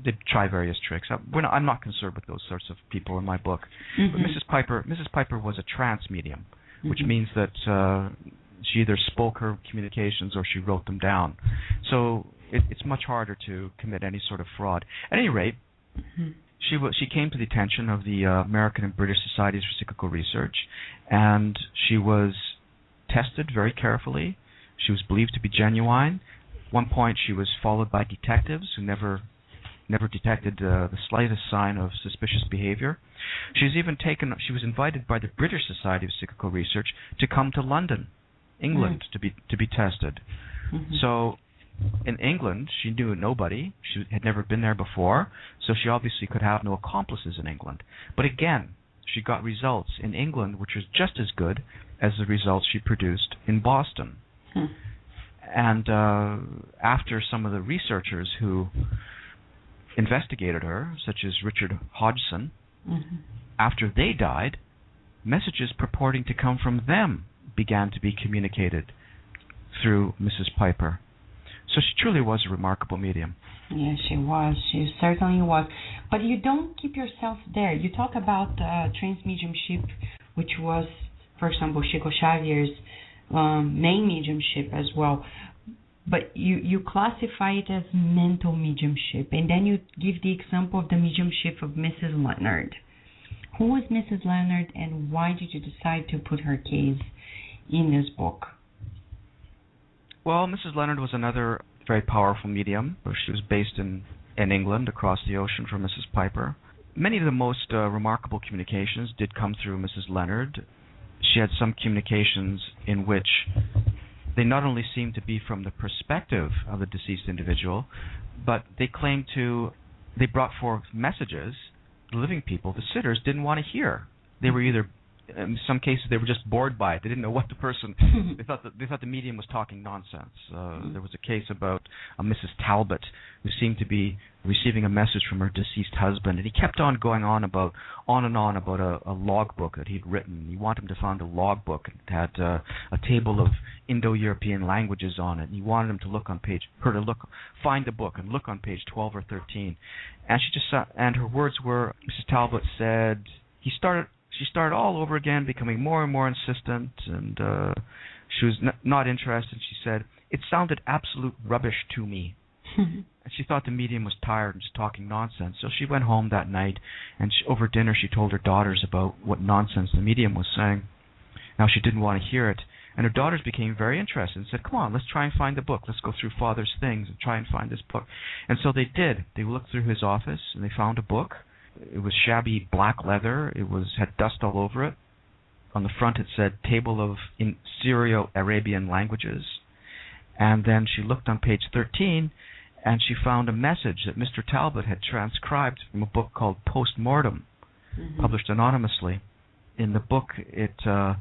they try various tricks. I'm not concerned with those sorts of people in my book. But Mrs. Piper was a trance medium, which means that she either spoke her communications or she wrote them down. So it's much harder to commit any sort of fraud. At any rate, she came to the attention of the American and British Societies for Psychical Research, and she was tested very carefully. She was believed to be genuine. At one point, she was followed by detectives who never detected the slightest sign of suspicious behavior. She was invited by the British Society of Psychical Research to come to London, England, to be tested. So in England, she knew nobody. She had never been there before, so she obviously could have no accomplices in England. But again, she got results in England which was just as good as the results she produced in Boston. And after some of the researchers who investigated her, such as Richard Hodgson, after they died, messages purporting to come from them began to be communicated through Mrs. Piper. So she truly was a remarkable medium.
Yes, she was. She certainly was. But you don't keep yourself there. You talk about trance mediumship, which was, for example, Chico Xavier's main mediumship as well. But you classify it as mental mediumship. And then you give the example of the mediumship of Mrs. Leonard. Who was Mrs. Leonard, and why did you decide to put her case in this book?
Well, Mrs. Leonard was another very powerful medium. She was based in England, across the ocean from Mrs. Piper. Many of the most remarkable communications did come through Mrs. Leonard. She had some communications in which they not only seemed to be from the perspective of the deceased individual, but they brought forth messages the living people, the sitters, didn't want to hear. They were either, in some cases, they were just bored by it. They didn't know what the person. They thought the medium was talking nonsense. There was a case about a Mrs. Talbot who seemed to be receiving a message from her deceased husband, and he kept on going on and on about a logbook that he'd written. He wanted him to find a logbook. It had a table of Indo-European languages on it. And he wanted him to find the book and look on page 12 or 13. And she just and her words were, Mrs. Talbot said, she started all over again, becoming more and more insistent, and she was not interested. She said, it sounded absolute rubbish to me. And she thought the medium was tired and just talking nonsense. So she went home that night, and over dinner she told her daughters about what nonsense the medium was saying. Now she didn't want to hear it. And her daughters became very interested and said, come on, let's try and find the book. Let's go through Father's things and try and find this book. And so they did. They looked through his office, and they found a book. It was shabby black leather. It had dust all over it. On the front it said Table of Syro-Arabian Languages. And then she looked on page 13, and she found a message that Mr. Talbot had transcribed from a book called Postmortem, published anonymously. In the book, it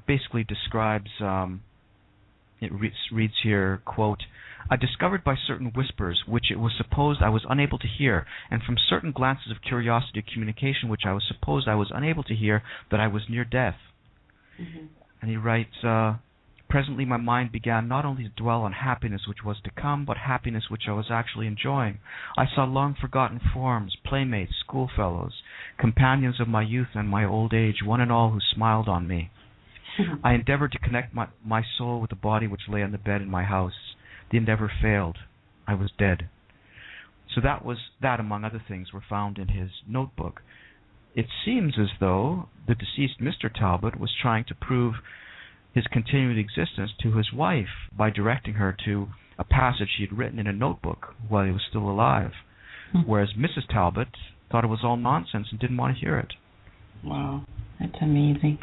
basically describes, it reads here, quote, I discovered by certain whispers, which it was supposed I was unable to hear, and from certain glances of curiosity or communication which I was supposed I was unable to hear, that I was near death. And he writes, presently my mind began not only to dwell on happiness which was to come, but happiness which I was actually enjoying. I saw long-forgotten forms, playmates, schoolfellows, companions of my youth and my old age, one and all who smiled on me. I endeavored to connect my soul with the body which lay on the bed in my house. The endeavor failed. I was dead. So that, among other things, were found in his notebook. It seems as though the deceased Mr. Talbot was trying to prove his continued existence to his wife by directing her to a passage he had written in a notebook while he was still alive, whereas Mrs. Talbot thought it was all nonsense and didn't want to hear it.
Wow, that's amazing.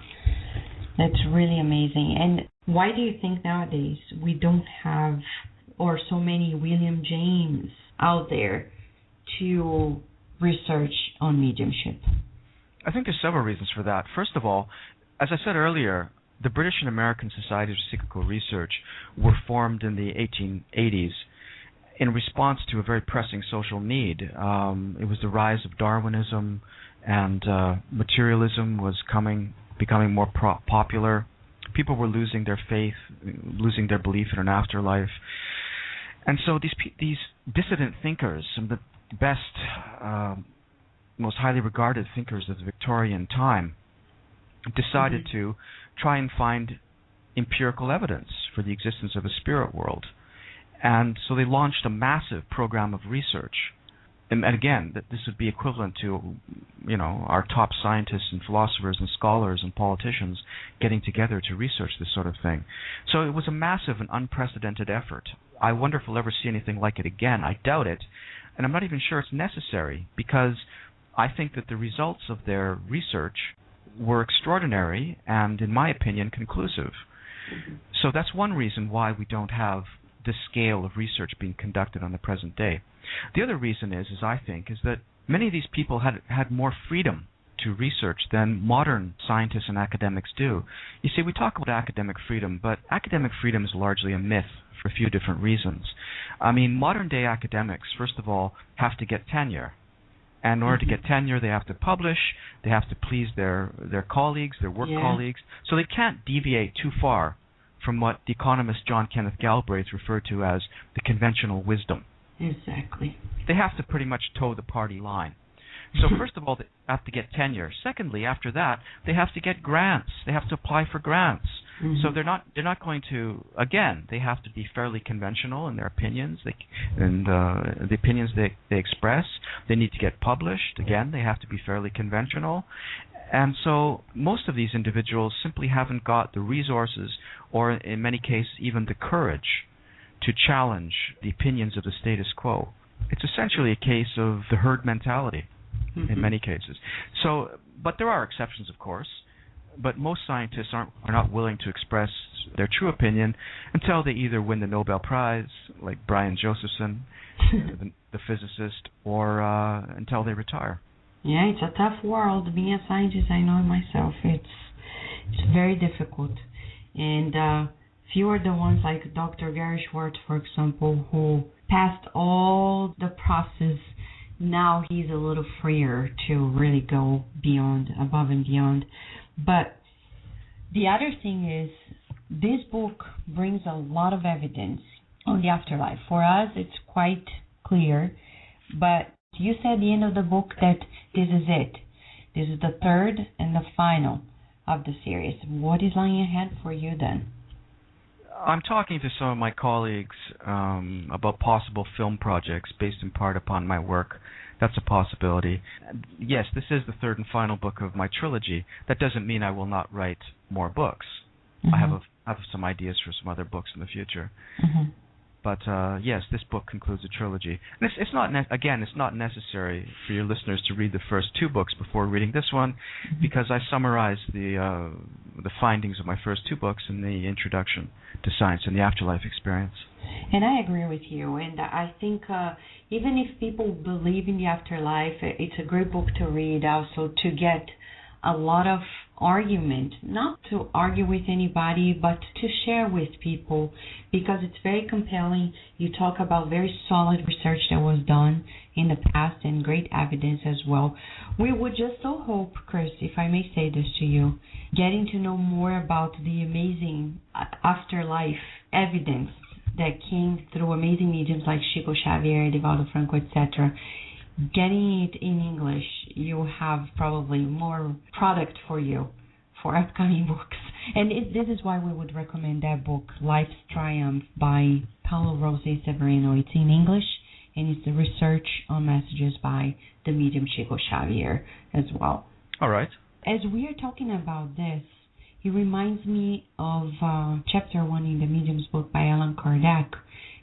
That's really amazing. And why do you think nowadays we don't have, or so many William James out there to research on mediumship?
I think there's several reasons for that. First of all, as I said earlier, the British and American Societies of Psychical Research were formed in the 1880s in response to a very pressing social need. It was the rise of Darwinism, and materialism was becoming more popular. People were losing their faith, losing their belief in an afterlife. And so these dissident thinkers, some of the best, most highly regarded thinkers of the Victorian time, decided to try and find empirical evidence for the existence of a spirit world. And so they launched a massive program of research. And again, this would be equivalent to, our top scientists and philosophers and scholars and politicians getting together to research this sort of thing. So it was a massive and unprecedented effort. I wonder if we'll ever see anything like it again. I doubt it. And I'm not even sure it's necessary, because I think that the results of their research were extraordinary and, in my opinion, conclusive. So that's one reason why we don't have this scale of research being conducted on the present day. The other reason is that many of these people had more freedom to research than modern scientists and academics do. You see, we talk about academic freedom, but academic freedom is largely a myth for a few different reasons. I mean, modern-day academics, first of all, have to get tenure. And in order to get tenure, they have to publish, they have to please their colleagues, their work colleagues, so they can't deviate too far from what the economist John Kenneth Galbraith referred to as the conventional wisdom.
Exactly.
They have to pretty much toe the party line. So first of all, they have to get tenure. Secondly, after that, they have to get grants. They have to apply for grants. So they're not going to, again, they have to be fairly conventional in their opinions and the opinions they express. They need to get published. Again, they have to be fairly conventional. And so most of these individuals simply haven't got the resources, or in many cases even the courage, to challenge the opinions of the status quo. It's essentially a case of the herd mentality in many cases. So, but there are exceptions, of course. But most scientists are not willing to express their true opinion until they either win the Nobel Prize, like Brian Josephson, the physicist, or until they retire.
Yeah, it's a tough world. Being a scientist, I know it myself. It's very difficult. And few are the ones like Dr. Gary Schwartz, for example, who passed all the process. Now he's a little freer to really go above and beyond. But the other thing is, this book brings a lot of evidence on the afterlife. For us, it's quite clear. But you said at the end of the book that this is it. This is the third and the final of the series. What is lying ahead for you then?
I'm talking to some of my colleagues about possible film projects based in part upon my work. That's a possibility. Yes, this is the third and final book of my trilogy. That doesn't mean I will not write more books. I have some ideas for some other books in the future. But yes, this book concludes a trilogy. And it's not it's not necessary for your listeners to read the first two books before reading this one, because I summarized the findings of my first two books in the introduction to Science and the Afterlife Experience.
And I agree with you. And I think even if people believe in the afterlife, it's a great book to read also to get a lot of argument, not to argue with anybody, but to share with people, because it's very compelling. You talk about very solid research that was done in the past and great evidence as well. We would just so hope, Chris, if I may say this to you, getting to know more about the amazing afterlife evidence that came through amazing mediums like Chico Xavier, Divaldo Franco, etc., getting it in English, you have probably more product for you for upcoming books. And this is why we would recommend that book, Life's Triumph, by Paulo Rosé Severino. It's in English, and it's the research on messages by the medium Chico Xavier as well.
All right.
As we are talking about this, it reminds me of chapter 1 in the medium's book by Allan Kardec,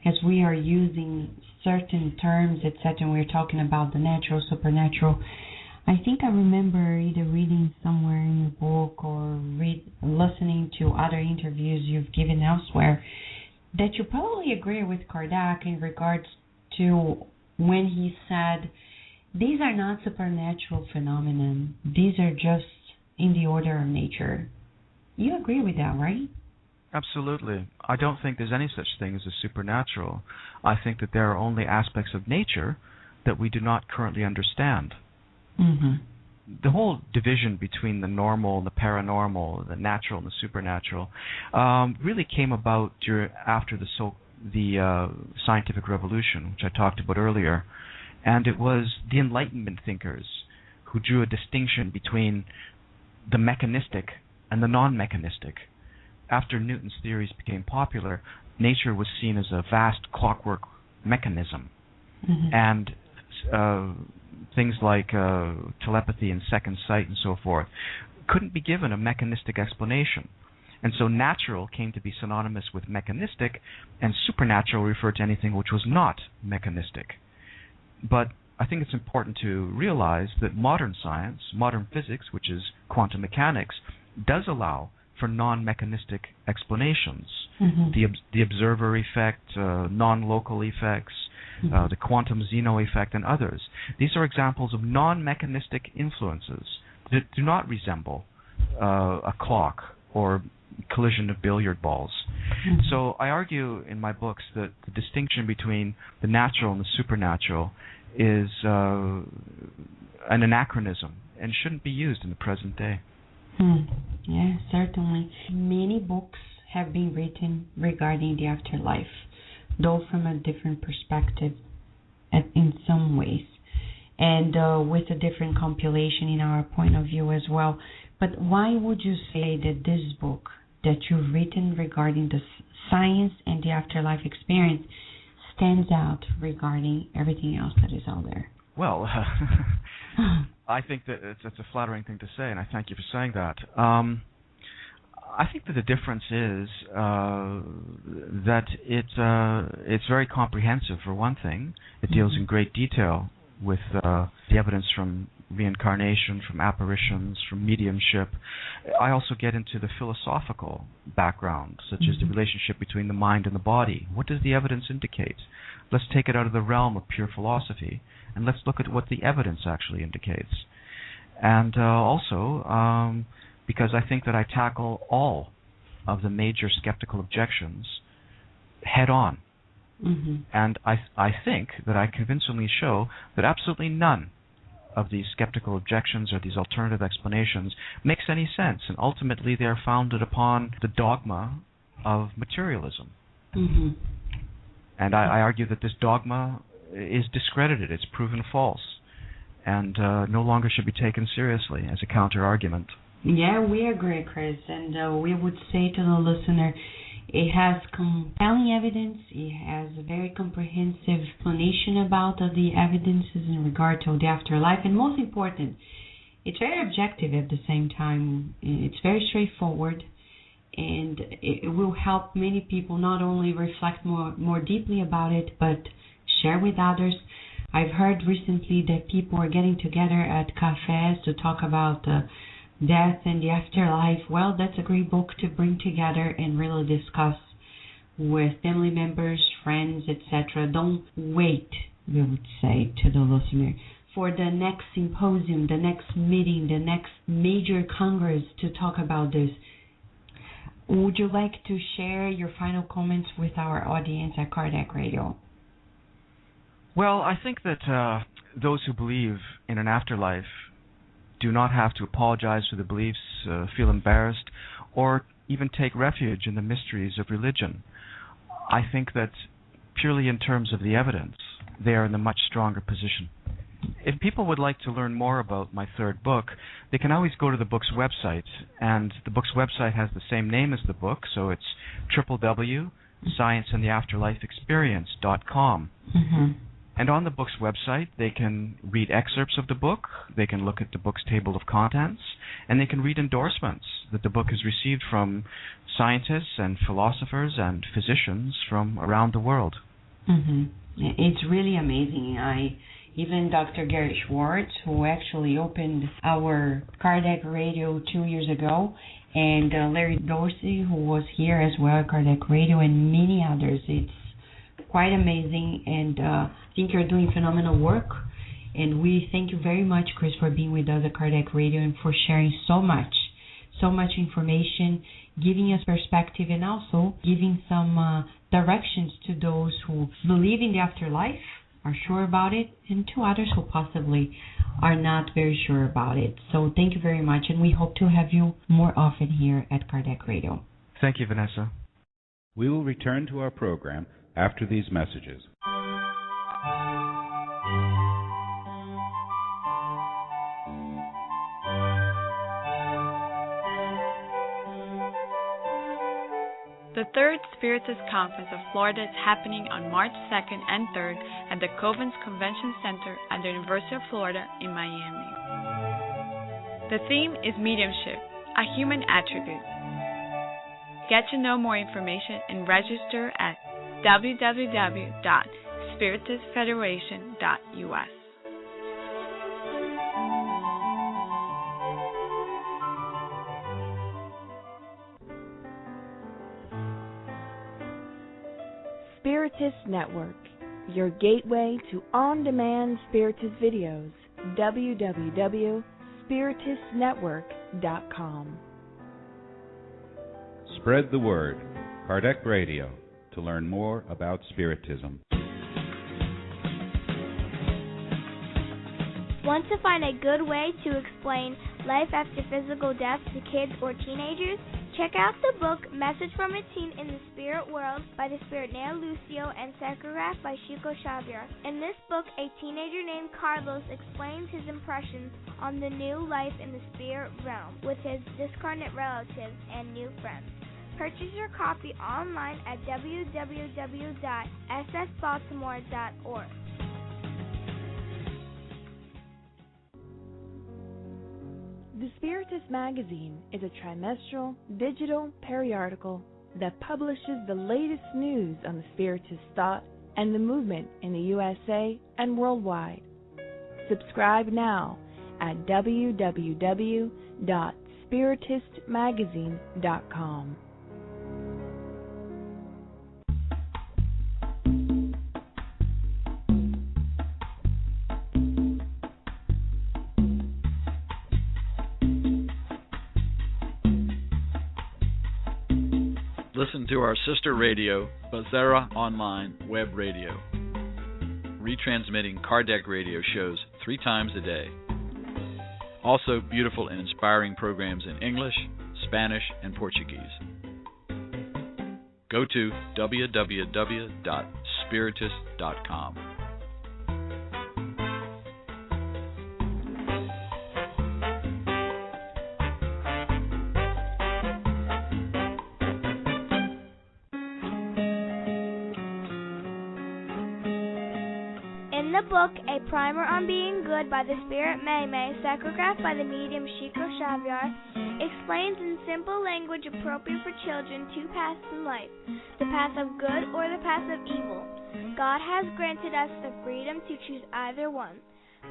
as we are using certain terms, etc., and we're talking about the natural, supernatural. I think I remember either reading somewhere in your book or listening to other interviews you've given elsewhere that you probably agree with Kardec in regards to when he said, these are not supernatural phenomena. These are just in the order of nature. You agree with that, right?
Absolutely. I don't think there's any such thing as a supernatural. I think that there are only aspects of nature that we do not currently understand.
Mm-hmm.
The whole division between the normal and the paranormal, the natural and the supernatural, really came about after the scientific revolution, which I talked about earlier. And it was the Enlightenment thinkers who drew a distinction between the mechanistic and the non-mechanistic. After Newton's theories became popular, nature was seen as a vast clockwork mechanism.
Mm-hmm.
And things like telepathy and second sight and so forth couldn't be given a mechanistic explanation. And so natural came to be synonymous with mechanistic, and supernatural referred to anything which was not mechanistic. But I think it's important to realize that modern science, modern physics, which is quantum mechanics, does allow for non-mechanistic explanations.
Mm-hmm.
The observer effect, non-local effects, the quantum Zeno effect, and others. These are examples of non-mechanistic influences that do not resemble a clock or collision of billiard balls.
Mm-hmm.
So I argue in my books that the distinction between the natural and the supernatural is an anachronism and shouldn't be used in the present day.
Yeah, certainly. Many books have been written regarding the afterlife, though from a different perspective in some ways, and with a different compilation in our point of view as well. But why would you say that this book that you've written regarding the science and the afterlife experience stands out regarding everything else that is out there?
Well, I think that it's a flattering thing to say, and I thank you for saying that. I think that the difference is that it's very comprehensive, for one thing. It deals in great detail with the evidence from reincarnation, from apparitions, from mediumship. I also get into the philosophical background, such as the relationship between the mind and the body. What does the evidence indicate? Let's take it out of the realm of pure philosophy, and let's look at what the evidence actually indicates. And also, because I think that I tackle all of the major skeptical objections head on.
Mm-hmm.
And I think that I convincingly show that absolutely none of these skeptical objections or these alternative explanations makes any sense, and ultimately they are founded upon the dogma of materialism.
Mm-hmm.
And I argue that this dogma is discredited, it's proven false, and no longer should be taken seriously as a counter-argument.
Yeah, we agree, Chris, and we would say to the listener, it has compelling evidence, it has a very comprehensive explanation about the evidences in regard to the afterlife, and most important, it's very objective at the same time. It's very straightforward, and it will help many people not only reflect more deeply about it, but share with others. I've heard recently that people are getting together at cafes to talk about death and the afterlife. Well, that's a great book to bring together and really discuss with family members, friends, etc. Don't wait, we would say to the listener, for the next symposium, the next meeting, the next major congress to talk about this. Would you like to share your final comments with our audience at Kardec Radio?
Well, I think that those who believe in an afterlife do not have to apologize for the beliefs, feel embarrassed, or even take refuge in the mysteries of religion. I think that purely in terms of the evidence, they are in a much stronger position. If people would like to learn more about my third book, they can always go to the book's website, and the book's website has the same name as the book, so it's www.scienceandtheafterlifeexperience.com.
Mm-hmm.
And on the book's website, they can read excerpts of the book, they can look at the book's table of contents, and they can read endorsements that the book has received from scientists and philosophers and physicians from around the world.
Mm-hmm. It's really amazing. Even Dr. Gary Schwartz, who actually opened our Kardec Radio 2 years ago, and Larry Dorsey, who was here as well at Kardec Radio, and many others. It's quite amazing, and I think you're doing phenomenal work. And we thank you very much, Chris, for being with us at Kardec Radio and for sharing so much so much information, giving us perspective, and also giving some directions to those who believe in the afterlife, are sure about it, and to others who possibly are not very sure about it. So thank you very much, and we hope to have you more often here at Kardec Radio.
Thank you, Vanessa.
We will return to our program after these messages.
The third Spiritist Conference of Florida is happening on March 2nd and 3rd at the Covens Convention Center at the University of Florida in Miami. The theme is mediumship, a human attribute. Get to know more information and register at www.spiritistfederation.us.
Spiritist Network, your gateway to on-demand Spiritist videos. www.spiritistnetwork.com.
Spread the word. Kardec Radio, to learn more about Spiritism.
Want to find a good way to explain life after physical death to kids or teenagers? Check out the book Message from a Teen in the Spirit World by the Spirit Neo Lucio and Psychographed by Chico Xavier. In this book, a teenager named Carlos explains his impressions on the new life in the spirit realm with his discarnate relatives and new friends. Purchase your copy online at www.ssbaltimore.org.
The Spiritist Magazine is a trimestral, digital periodical that publishes the latest news on the Spiritist thought and the movement in the USA and worldwide. Subscribe now at www.spiritistmagazine.com.
Listen to our sister radio, Bazera Online Web Radio, retransmitting Kardec radio shows 3 times a day. Also beautiful and inspiring programs in English, Spanish, and Portuguese. Go to www.spiritist.com.
In the book, A Primer on Being Good by the Spirit May May, psychographed by the medium Chico Xavier, explains in simple language appropriate for children 2 paths in life, the path of good or the path of evil. God has granted us the freedom to choose either one.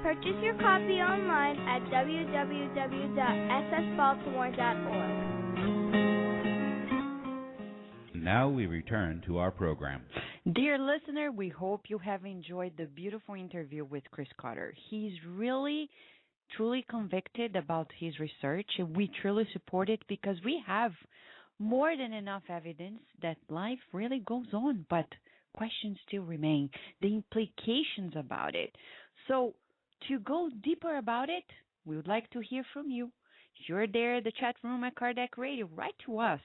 Purchase your copy online at www.ssbaltimore.org.
Now we return to our program.
Dear listener, we hope you have enjoyed the beautiful interview with Chris Carter. He's really, truly convicted about his research, and we truly support it because we have more than enough evidence that life really goes on, but questions still remain, the implications about it. So to go deeper about it, we would like to hear from you. If you're there at the chat room at Kardec Radio, write to us.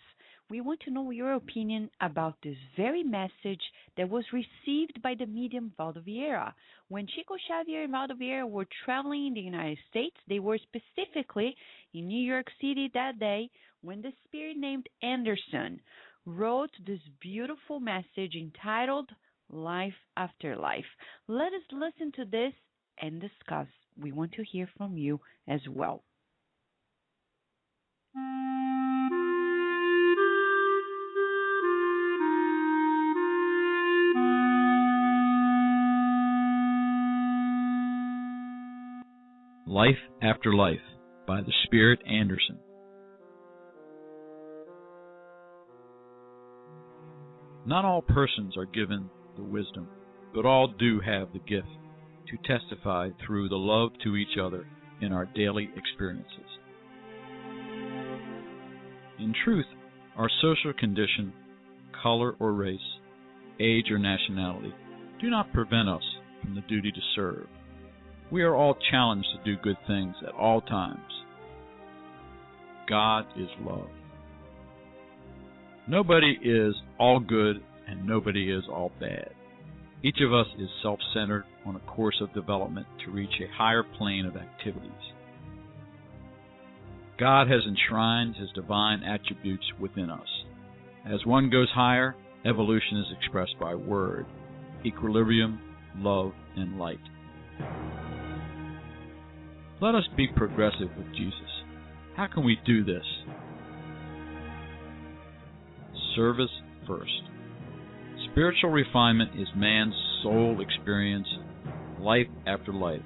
We want to know your opinion about this very message that was received by the medium Valdo Vieira. When Chico Xavier and Valdo Vieira were traveling in the United States, they were specifically in New York City that day when the spirit named Anderson wrote this beautiful message entitled Life After Life. Let us listen to this and discuss. We want to hear from you as well.
Life After Life by the Spirit Anderson. Not all persons are given the wisdom, but all do have the gift to testify through the love to each other in our daily experiences. In truth, our social condition, color or race, age or nationality do not prevent us from the duty to serve. We are all challenged to do good things at all times. God is love. Nobody is all good and nobody is all bad. Each of us is self-centered on a course of development to reach a higher plane of activities. God has enshrined His divine attributes within us. As one goes higher, evolution is expressed by word, equilibrium, love, and light. Let us be progressive with Jesus. How can we do this? Service first. Spiritual refinement is man's soul experience, life after life,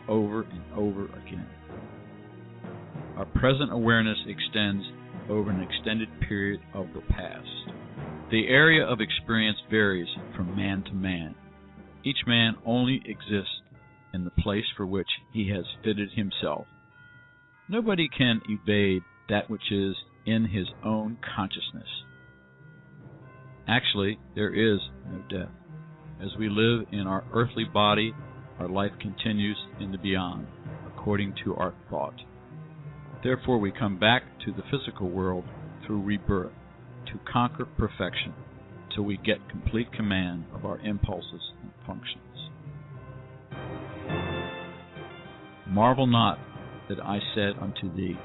over and over again. Our present awareness extends over an extended period of the past. The area of experience varies from man to man. Each man only exists in the place for which he has fitted himself. Nobody can evade that which is in his own consciousness. Actually, there is no death. As we live in our earthly body, our life continues in the beyond, according to our thought. Therefore, we come back to the physical world through rebirth, to conquer perfection, till we get complete command of our impulses and functions. Marvel not that I said unto thee,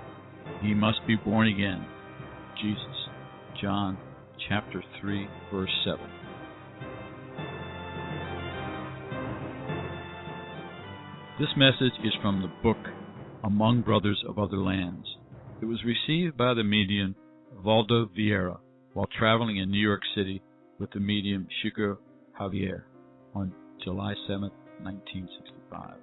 Ye must be born again. Jesus, John chapter 3, verse 7. This message is from the book Among Brothers of Other Lands. It was received by the medium Valdo Vieira while traveling in New York City with the medium Chico Javier on July 7, 1965.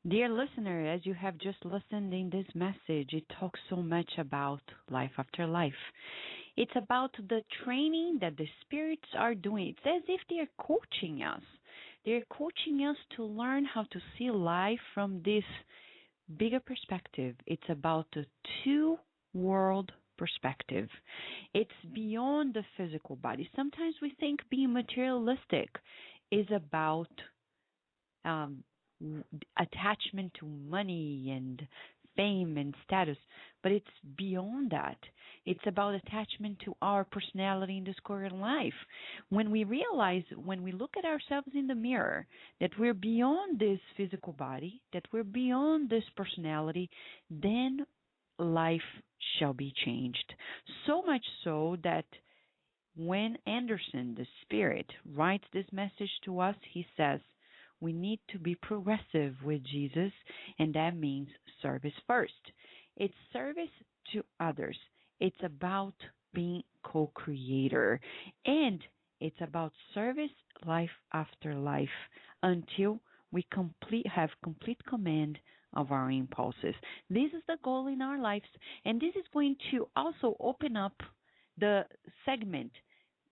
Dear listener, as you have just listened in this message, it talks so much about life after life. It's about the training that the spirits are doing. It's as if they are coaching us. They're coaching us to learn how to see life from this bigger perspective. It's about the two-world perspective. It's beyond the physical body. Sometimes we think being materialistic is about attachment to money and fame and status, but it's beyond that. It's about attachment to our personality in this current life. When we realize, when we look at ourselves in the mirror, that we're beyond this physical body, that we're beyond this personality, then life shall be changed. So much so that when Anderson, the spirit, writes this message to us, he says, we need to be progressive with Jesus, and that means service first. It's service to others. It's about being co-creator, and it's about service life after life until we have complete command of our impulses. This is the goal in our lives, and this is going to also open up the segment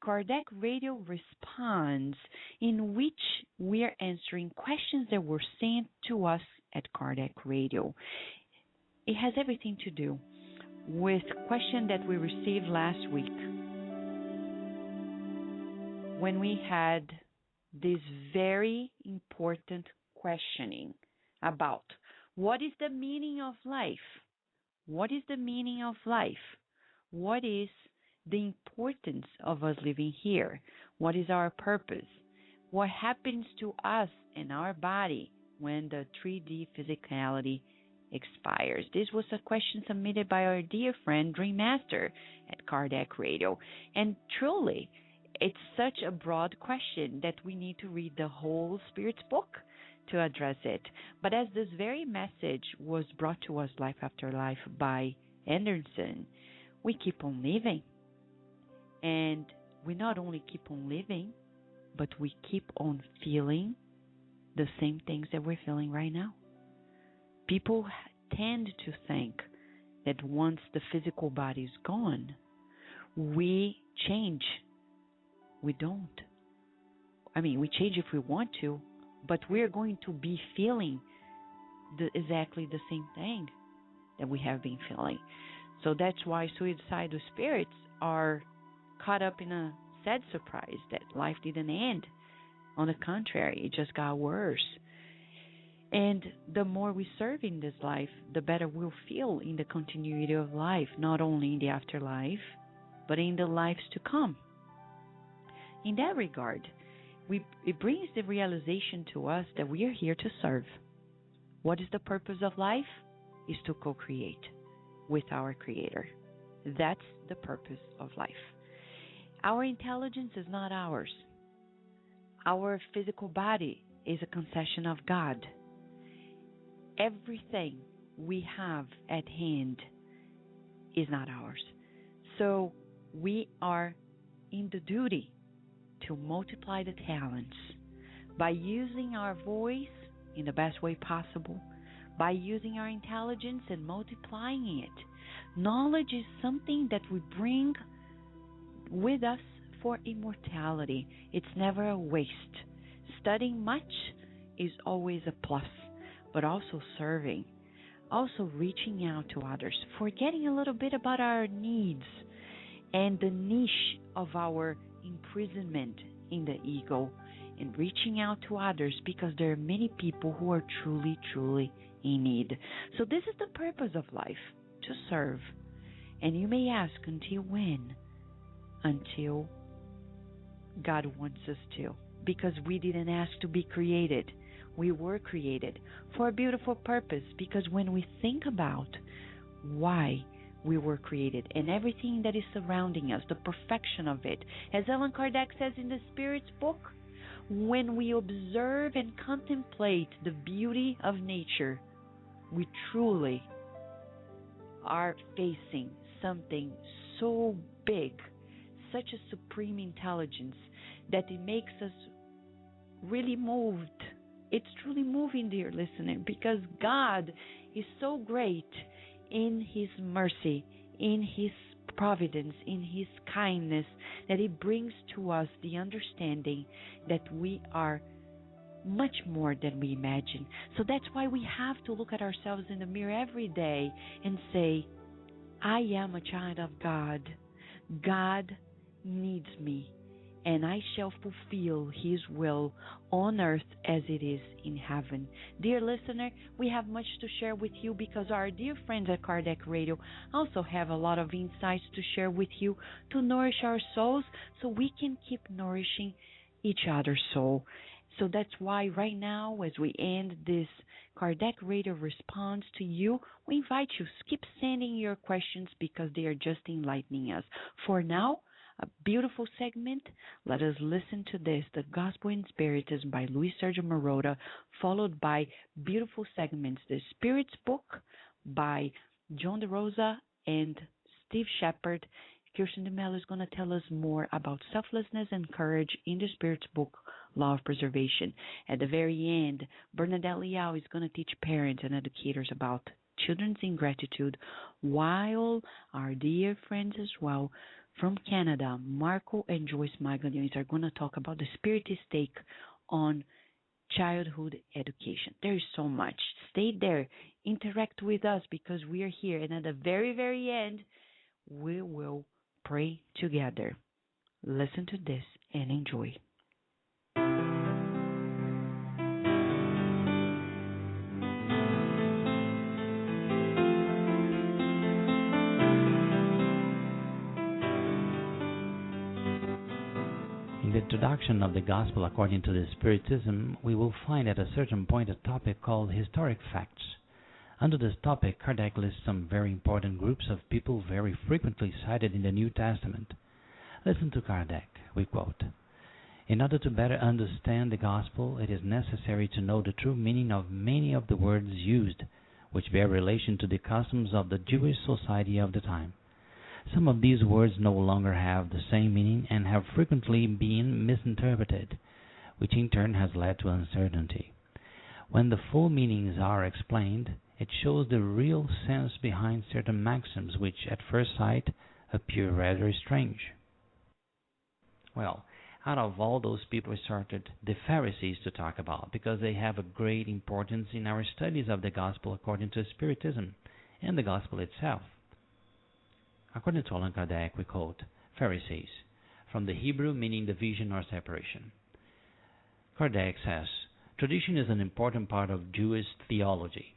Kardec Radio Responds, in which we are answering questions that were sent to us at Kardec Radio. It has everything to do with a question that we received last week when we had this very important questioning about what is the meaning of life? What is the meaning of life? What is the importance of us living here? What is our purpose? What happens to us and our body when the 3D physicality expires? This was a question submitted by our dear friend Dream Master at Kardec Radio. And truly, it's such a broad question that we need to read the whole Spirit's book to address it. But as this very message was brought to us life after life by Anderson, we keep on living. And we not only keep on living, but we keep on feeling the same things that we're feeling right now. People tend to think that once the physical body is gone, we change. We don't. I mean, we change if we want to, but we're going to be feeling exactly the same thing that we have been feeling. So that's why suicidal spirits are caught up in a sad surprise that life didn't end. On the contrary, it just got worse. And the more we serve in this life, the better we'll feel in the continuity of life, not only in the afterlife, but in the lives to come. In that regard, it brings the realization to us that we are here to serve. What is the purpose of life? Is to co-create with our Creator. That's the purpose of life. Our intelligence is not ours. Our physical body is a concession of God. Everything we have at hand is not ours. So we are in the duty to multiply the talents by using our voice in the best way possible, by using our intelligence and multiplying it. Knowledge is something that we bring with us for immortality. It's never a waste. Studying much is always a plus, but also serving, also reaching out to others, forgetting a little bit about our needs and the niche of our imprisonment in the ego, and reaching out to others because there are many people who are truly, truly in need. So this is the purpose of life, to serve. And you may ask, until when? Until God wants us to, because we didn't ask to be created. We were created for a beautiful purpose, because when we think about why we were created and everything that is surrounding us, the perfection of it, as Allan Kardec says in the Spirit's book, when we observe and contemplate the beauty of nature, we truly are facing something so big, such a supreme intelligence, that it makes us really moved. It's truly moving, dear listener, because God is so great in His mercy, in His providence, in His kindness, that He brings to us the understanding that we are much more than we imagine. So that's why we have to look at ourselves in the mirror every day and say, I am a child of God. God needs me, and I shall fulfill His will on earth as it is in heaven. Dear listener, we have much to share with you, because our dear friends at Kardec Radio also have a lot of insights to share with you to nourish our souls, so we can keep nourishing each other's soul. So that's why right now, as we end this Kardec Radio response to you, we invite you, keep sending your questions, because they are just enlightening us. For now, a beautiful segment. Let us listen to this, The Gospel in Spiritism by Luis Sergio Moroder, followed by beautiful segments, The Spirit's Book by John DeRosa and Steve Shepard. Kirsten de Mello is going to tell us more about selflessness and courage in the Spirit's Book, Law of Preservation. At the very end, Bernadette Liao is going to teach parents and educators about children's ingratitude, while our dear friends as well from Canada, Marco and Joyce Magalhães, are going to talk about the Spiritist take on childhood education. There is so much. Stay there. Interact with us, because we are here. And at the very, very end, we will pray together. Listen to this and enjoy.
In the introduction of the Gospel according to the Spiritism, we will find at a certain point a topic called Historic Facts. Under this topic, Kardec lists some very important groups of people very frequently cited in the New Testament. Listen to Kardec. We quote, "In order to better understand the Gospel, it is necessary to know the true meaning of many of the words used, which bear relation to the customs of the Jewish society of the time. Some of these words no longer have the same meaning and have frequently been misinterpreted, which in turn has led to uncertainty. When the full meanings are explained, It shows the real sense behind certain maxims which at first sight appear rather strange. Well, out of all those people we started the Pharisees to talk about, because they have a great importance in our studies of the Gospel according to Spiritism and the Gospel itself. According to Allan Kardec, we quote Pharisees, from the Hebrew meaning division or separation. Kardec says, tradition is an important part of Jewish theology.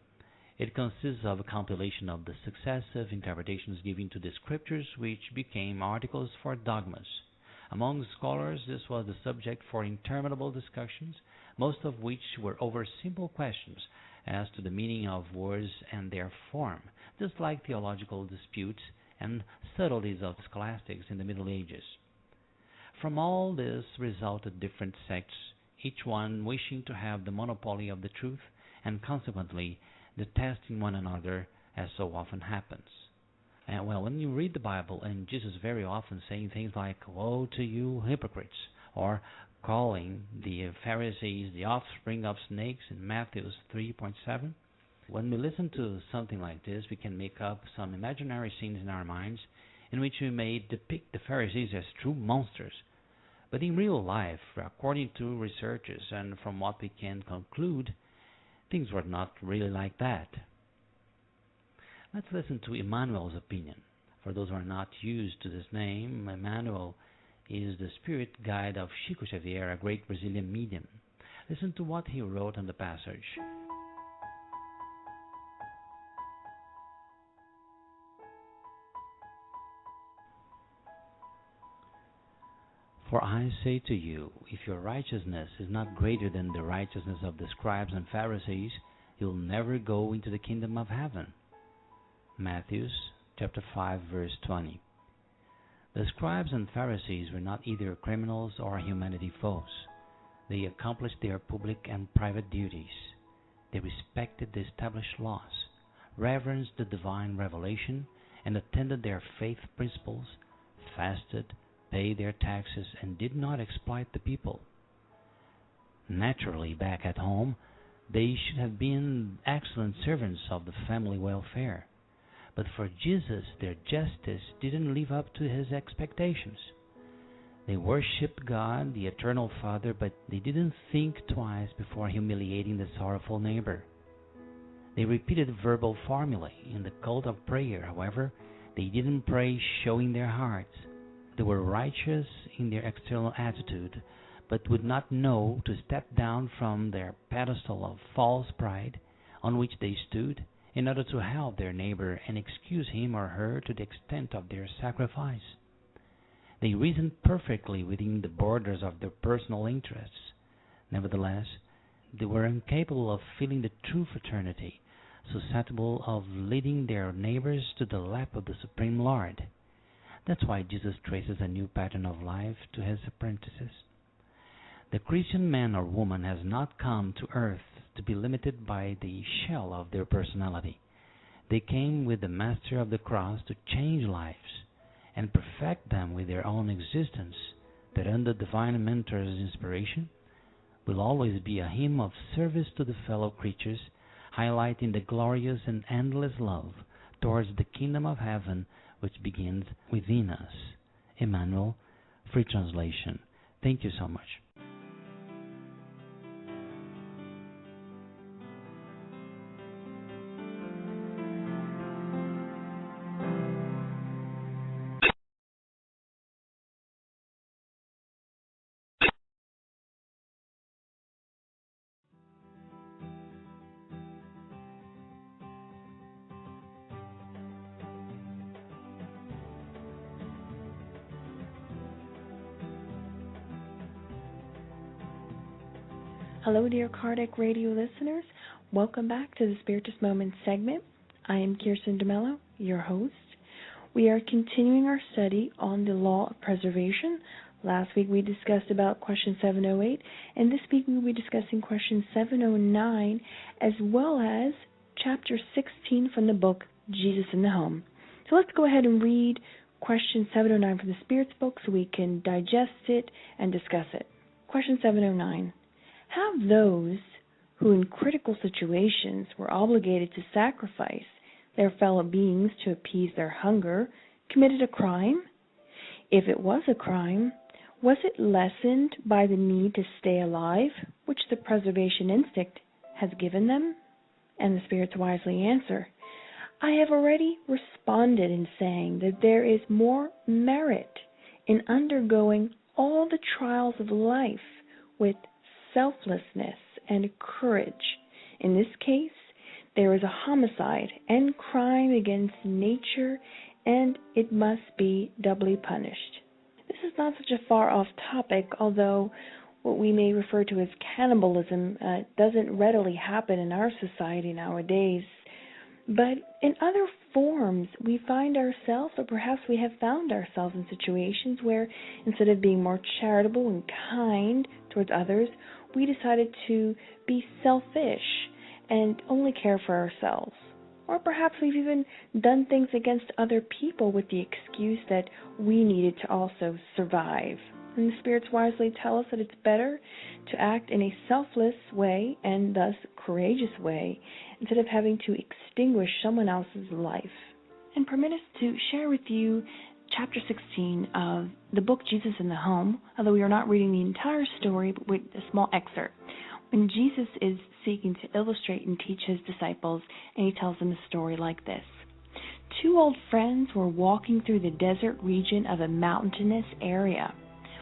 It consists of a compilation of the successive interpretations given to the scriptures which became articles for dogmas. Among scholars, this was the subject for interminable discussions, most of which were over simple questions as to the meaning of words and their form, just like theological disputes and subtleties of scholastics in the Middle Ages. From all this resulted different sects, each one wishing to have the monopoly of the truth and consequently detesting one another, as so often happens. And well, when you read the Bible, and Jesus very often saying things like, "Woe to you hypocrites," or calling the Pharisees the offspring of snakes in Matthew 3:7, when we listen to something like this, we can make up some imaginary scenes in our minds in which we may depict the Pharisees as true monsters. But in real life, according to researchers and from what we can conclude, things were not really like that. Let's listen to Emmanuel's opinion. For those who are not used to this name, Emmanuel is the spirit guide of Chico Xavier, a great Brazilian medium. Listen to what he wrote on the passage. For I say to you, if your righteousness is not greater than the righteousness of the scribes and Pharisees, you'll never go into the kingdom of heaven. Matthew chapter 5, verse 20. The scribes and Pharisees were not either criminals or humanity foes. They accomplished their public and private duties. They respected the established laws, reverenced the divine revelation, and attended their faith principles, fasted, paid their taxes, and did not exploit the people. Naturally, back at home, they should have been excellent servants of the family welfare. But for Jesus, their justice didn't live up to his expectations. They worshipped God, the eternal Father, but they didn't think twice before humiliating the sorrowful neighbor. They repeated verbal formulae in the cult of prayer. However, they didn't pray showing their hearts. They were righteous in their external attitude, but would not know to step down from their pedestal of false pride on which they stood in order to help their neighbor and excuse him or her to the extent of their sacrifice. They reasoned perfectly within the borders of their personal interests. Nevertheless, they were incapable of feeling the true fraternity, susceptible of leading their neighbors to the lap of the Supreme Lord. That's why Jesus traces a new pattern of life to his apprentices. The Christian man or woman has not come to earth to be limited by the shell of their personality. They came with the Master of the Cross to change lives and perfect them with their own existence, that under Divine Mentor's inspiration will always be a hymn of service to the fellow creatures, highlighting the glorious and endless love towards the kingdom of heaven which begins within us. Emmanuel, free translation. Thank you so much.
Hello, dear Kardec Radio listeners. Welcome back to the Spiritist Moments segment. I am Kirsten DeMello, your host. We are continuing our study on the law of preservation. Last week we discussed about question 708, and this week we will be discussing question 709, as well as chapter 16 from the book Jesus in the Home. So let's go ahead and read question 709 from the Spirit's book so we can digest it and discuss it. Question 709. Have those who in critical situations were obligated to sacrifice their fellow beings to appease their hunger, committed a crime? If it was a crime, was it lessened by the need to stay alive, which the preservation instinct has given them? And the spirits wisely answer, I have already responded in saying that there is more merit in undergoing all the trials of life with selflessness and courage. In this case, there is a homicide and crime against nature, and it must be doubly punished. This is not such a far-off topic, although what we may refer to as cannibalism doesn't readily happen in our society nowadays. But in other forms, we find ourselves, or perhaps we have found ourselves in situations where instead of being more charitable and kind towards others, we decided to be selfish and only care for ourselves. Or perhaps we've even done things against other people with the excuse that we needed to also survive. And the spirits wisely tell us that it's better to act in a selfless way and thus courageous way instead of having to extinguish someone else's life. And permit us to share with you chapter 16 of the book Jesus in the Home, although we are not reading the entire story, but with a small excerpt. When Jesus is seeking to illustrate and teach his disciples, and he tells them a story like this. 2 old friends were walking through the desert region of a mountainous area.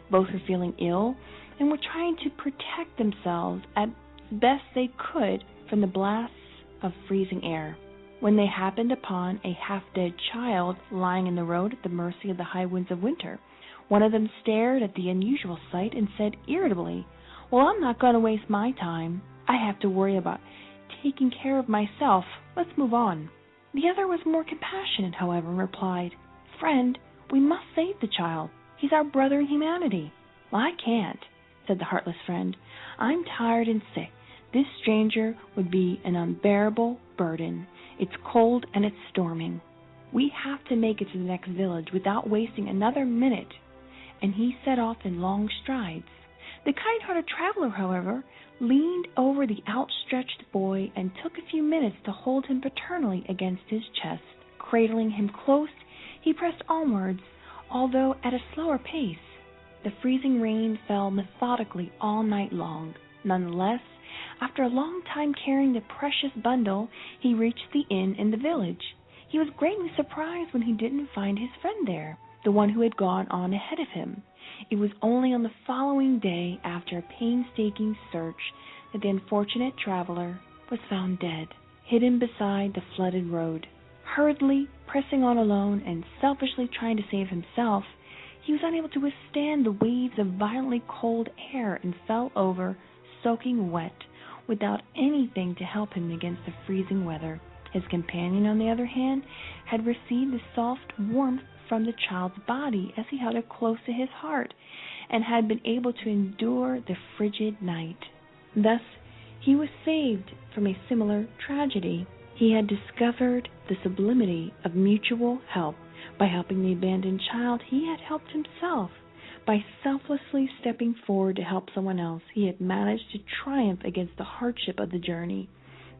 Both were feeling ill and were trying to protect themselves as best they could from the blasts of freezing air, when they happened upon a half-dead child lying in the road at the mercy of the high winds of winter. One of them stared at the unusual sight and said irritably, Well, I'm not going to waste my time. I have to worry about taking care of myself. Let's move on. The other was more compassionate, however, and replied, Friend, we must save the child. He's our brother in humanity. Well, I can't, said the heartless friend. I'm tired and sick. This stranger would be an unbearable burden. It's cold and it's storming. We have to make it to the next village without wasting another minute. And he set off in long strides. The kind-hearted traveler, however, leaned over the outstretched boy and took a few minutes to hold him paternally against his chest. Cradling him close, he pressed onwards, although at a slower pace. The freezing rain fell methodically all night long. Nonetheless, after a long time carrying the precious bundle, he reached the inn in the village. He was greatly surprised when he didn't find his friend there, the one who had gone on ahead of him. It was only on the following day, after a painstaking search, that the unfortunate traveler was found dead, hidden beside the flooded road. Hurriedly pressing on alone and selfishly trying to save himself, he was unable to withstand the waves of violently cold air and fell over, soaking wet, without anything to help him against the freezing weather. His companion, on the other hand, had received the soft warmth from the child's body as he held it close to his heart, and had been able to endure the frigid night. Thus, he was saved from a similar tragedy. He had discovered the sublimity of mutual help. By helping the abandoned child, he had helped himself. By selflessly stepping forward to help someone else, he had managed to triumph against the hardship of the journey,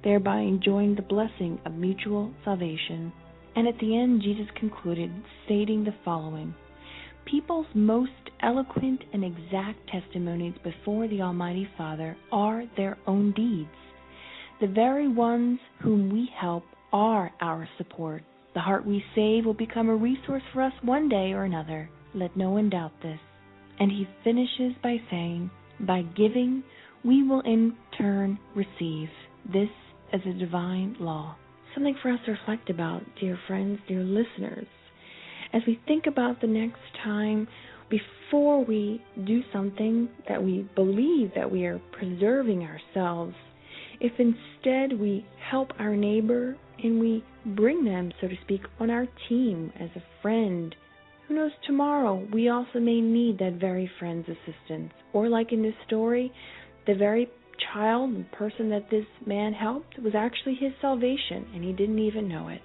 thereby enjoying the blessing of mutual salvation. And at the end, Jesus concluded, stating the following, People's most eloquent and exact testimonies before the Almighty Father are their own deeds. The very ones whom we help are our support. The heart we save will become a resource for us one day or another. Let no one doubt this. And he finishes by saying, by giving, we will in turn receive. This is a divine law. Something for us to reflect about, dear friends, dear listeners, as we think about the next time, before we do something that we believe that we are preserving ourselves, if instead we help our neighbor and we bring them, so to speak, on our team as a friend, who knows, tomorrow we also may need that very friend's assistance. Or like in this story, the very child and person that this man helped was actually his salvation, and he didn't even know it.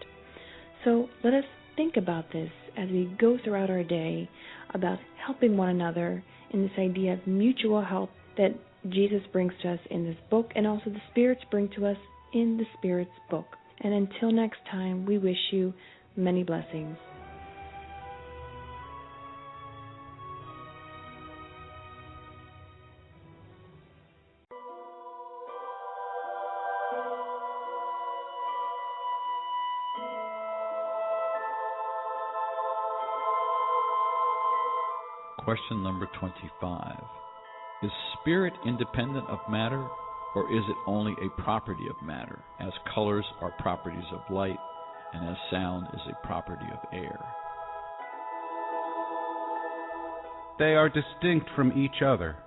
So let us think about this as we go throughout our day, about helping one another in this idea of mutual help that Jesus brings to us in this book, and also the spirits bring to us in the Spirit's book. And until next time, we wish you many blessings.
Question number 25. Is spirit independent of matter, or is it only a property of matter, as colors are properties of light and as sound is a property of air?
They are distinct from each other,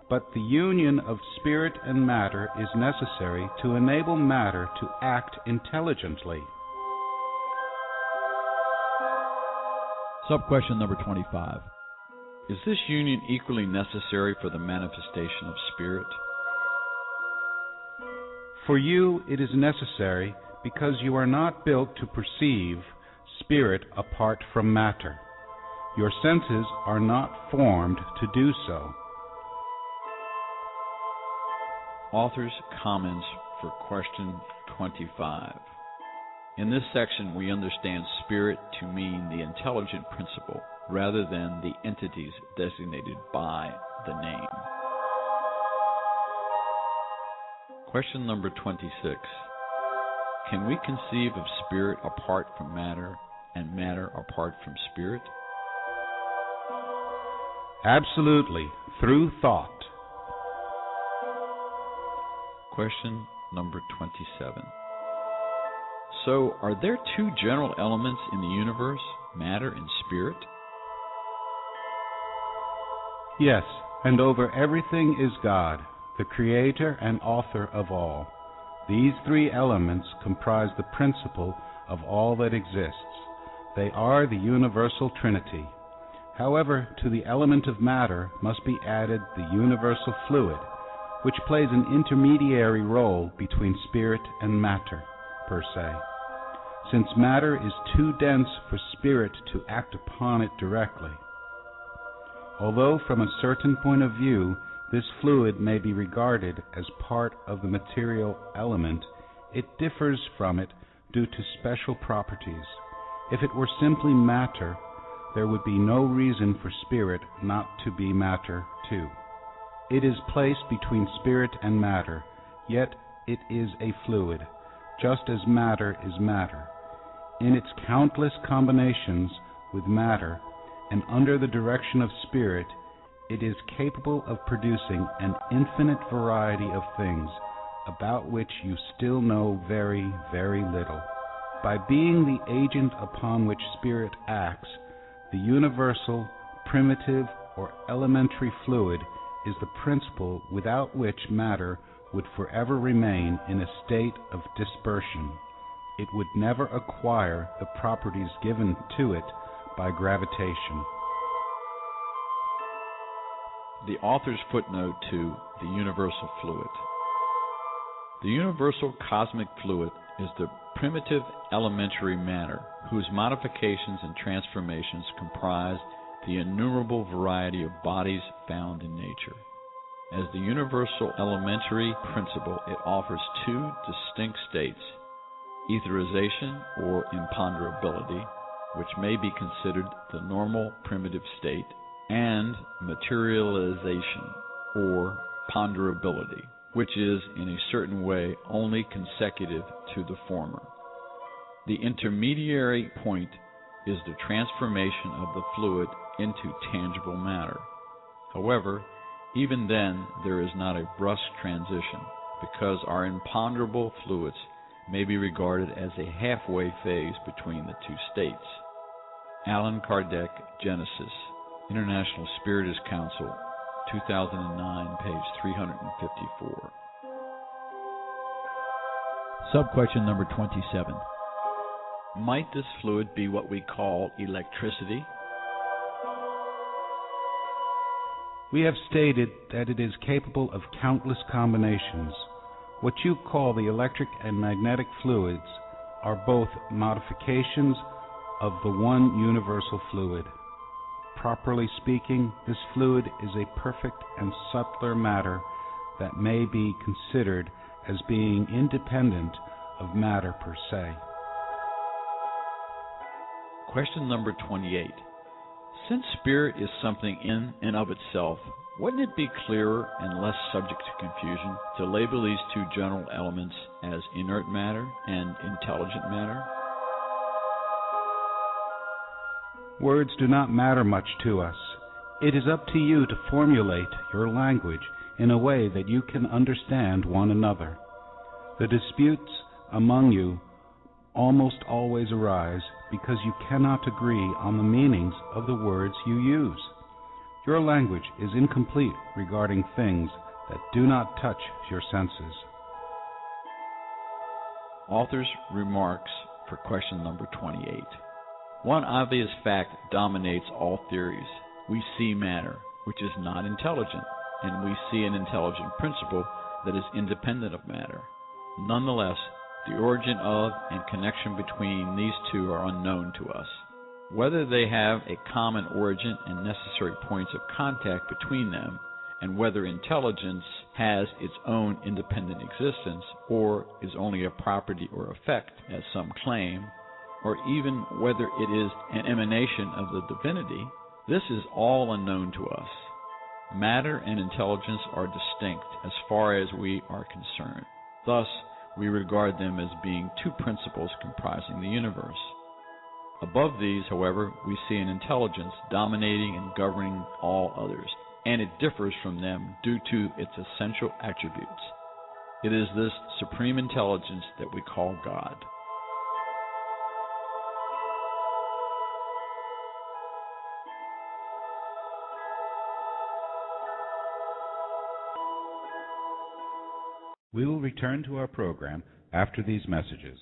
but the union of spirit and matter is necessary to enable matter to act intelligently.
Sub-question number 25. Is this union equally necessary for the manifestation of spirit?
For you, it is necessary because you are not built to perceive spirit apart from matter. Your senses are not formed to do so.
Author's comments for question 25. In this section, we understand spirit to mean the intelligent principle rather than the entities designated by the name. Question number 26. Can we conceive of spirit apart from matter and matter apart from spirit?
Absolutely, through thought.
Question number 27. So, are there two general elements in the universe, matter and spirit?
Yes, and over everything is God, the creator and author of all. These three elements comprise the principle of all that exists. They are the universal Trinity. However, to the element of matter must be added the universal fluid, which plays an intermediary role between spirit and matter, per se. Since matter is too dense for spirit to act upon it directly. Although from a certain point of view this fluid may be regarded as part of the material element, it differs from it due to special properties. If it were simply matter, there would be no reason for spirit not to be matter too. It is placed between spirit and matter, yet it is a fluid, just as matter is matter. In its countless combinations with matter, and under the direction of spirit, it is capable of producing an infinite variety of things about which you still know very, very little. By being the agent upon which spirit acts, the universal, primitive, or elementary fluid is the principle without which matter would forever remain in a state of dispersion. It would never acquire the properties given to it by gravitation.
The author's footnote to the universal fluid. The universal cosmic fluid is the primitive elementary matter whose modifications and transformations comprise the innumerable variety of bodies found in nature. As the universal elementary principle, it offers two distinct states, etherization or imponderability, which may be considered the normal primitive state, and materialization or ponderability, which is in a certain way only consecutive to the former. The intermediary point is the transformation of the fluid into tangible matter. However, even then there is not a brusque transition, because our imponderable fluids may be regarded as a halfway phase between the two states. Allan Kardec, Genesis, International Spiritist Council, 2009, page 354. Subquestion number 27. Might this fluid be what we call electricity?
We have stated that it is capable of countless combinations. What you call the electric and magnetic fluids are both modifications of the one universal fluid. Properly speaking, this fluid is a perfect and subtler matter that may be considered as being independent of matter per se.
Question number 28. Since spirit is something in and of itself, wouldn't it be clearer and less subject to confusion to label these two general elements as inert matter and intelligent matter?
Words do not matter much to us. It is up to you to formulate your language in a way that you can understand one another. The disputes among you almost always arise because you cannot agree on the meanings of the words you use. Your language is incomplete regarding things that do not touch your senses.
Author's remarks for question number 28. One obvious fact dominates all theories. We see matter, which is not intelligent, and we see an intelligent principle that is independent of matter. Nonetheless, the origin of and connection between these two are unknown to us. Whether they have a common origin and necessary points of contact between them, and whether intelligence has its own independent existence, or is only a property or effect, as some claim, or even whether it is an emanation of the divinity, this is all unknown to us. Matter and intelligence are distinct as far as we are concerned. Thus, we regard them as being two principles comprising the universe. Above these, however, we see an intelligence dominating and governing all others, and it differs from them due to its essential attributes. It is this supreme intelligence that we call God.
We will return to our program after these messages.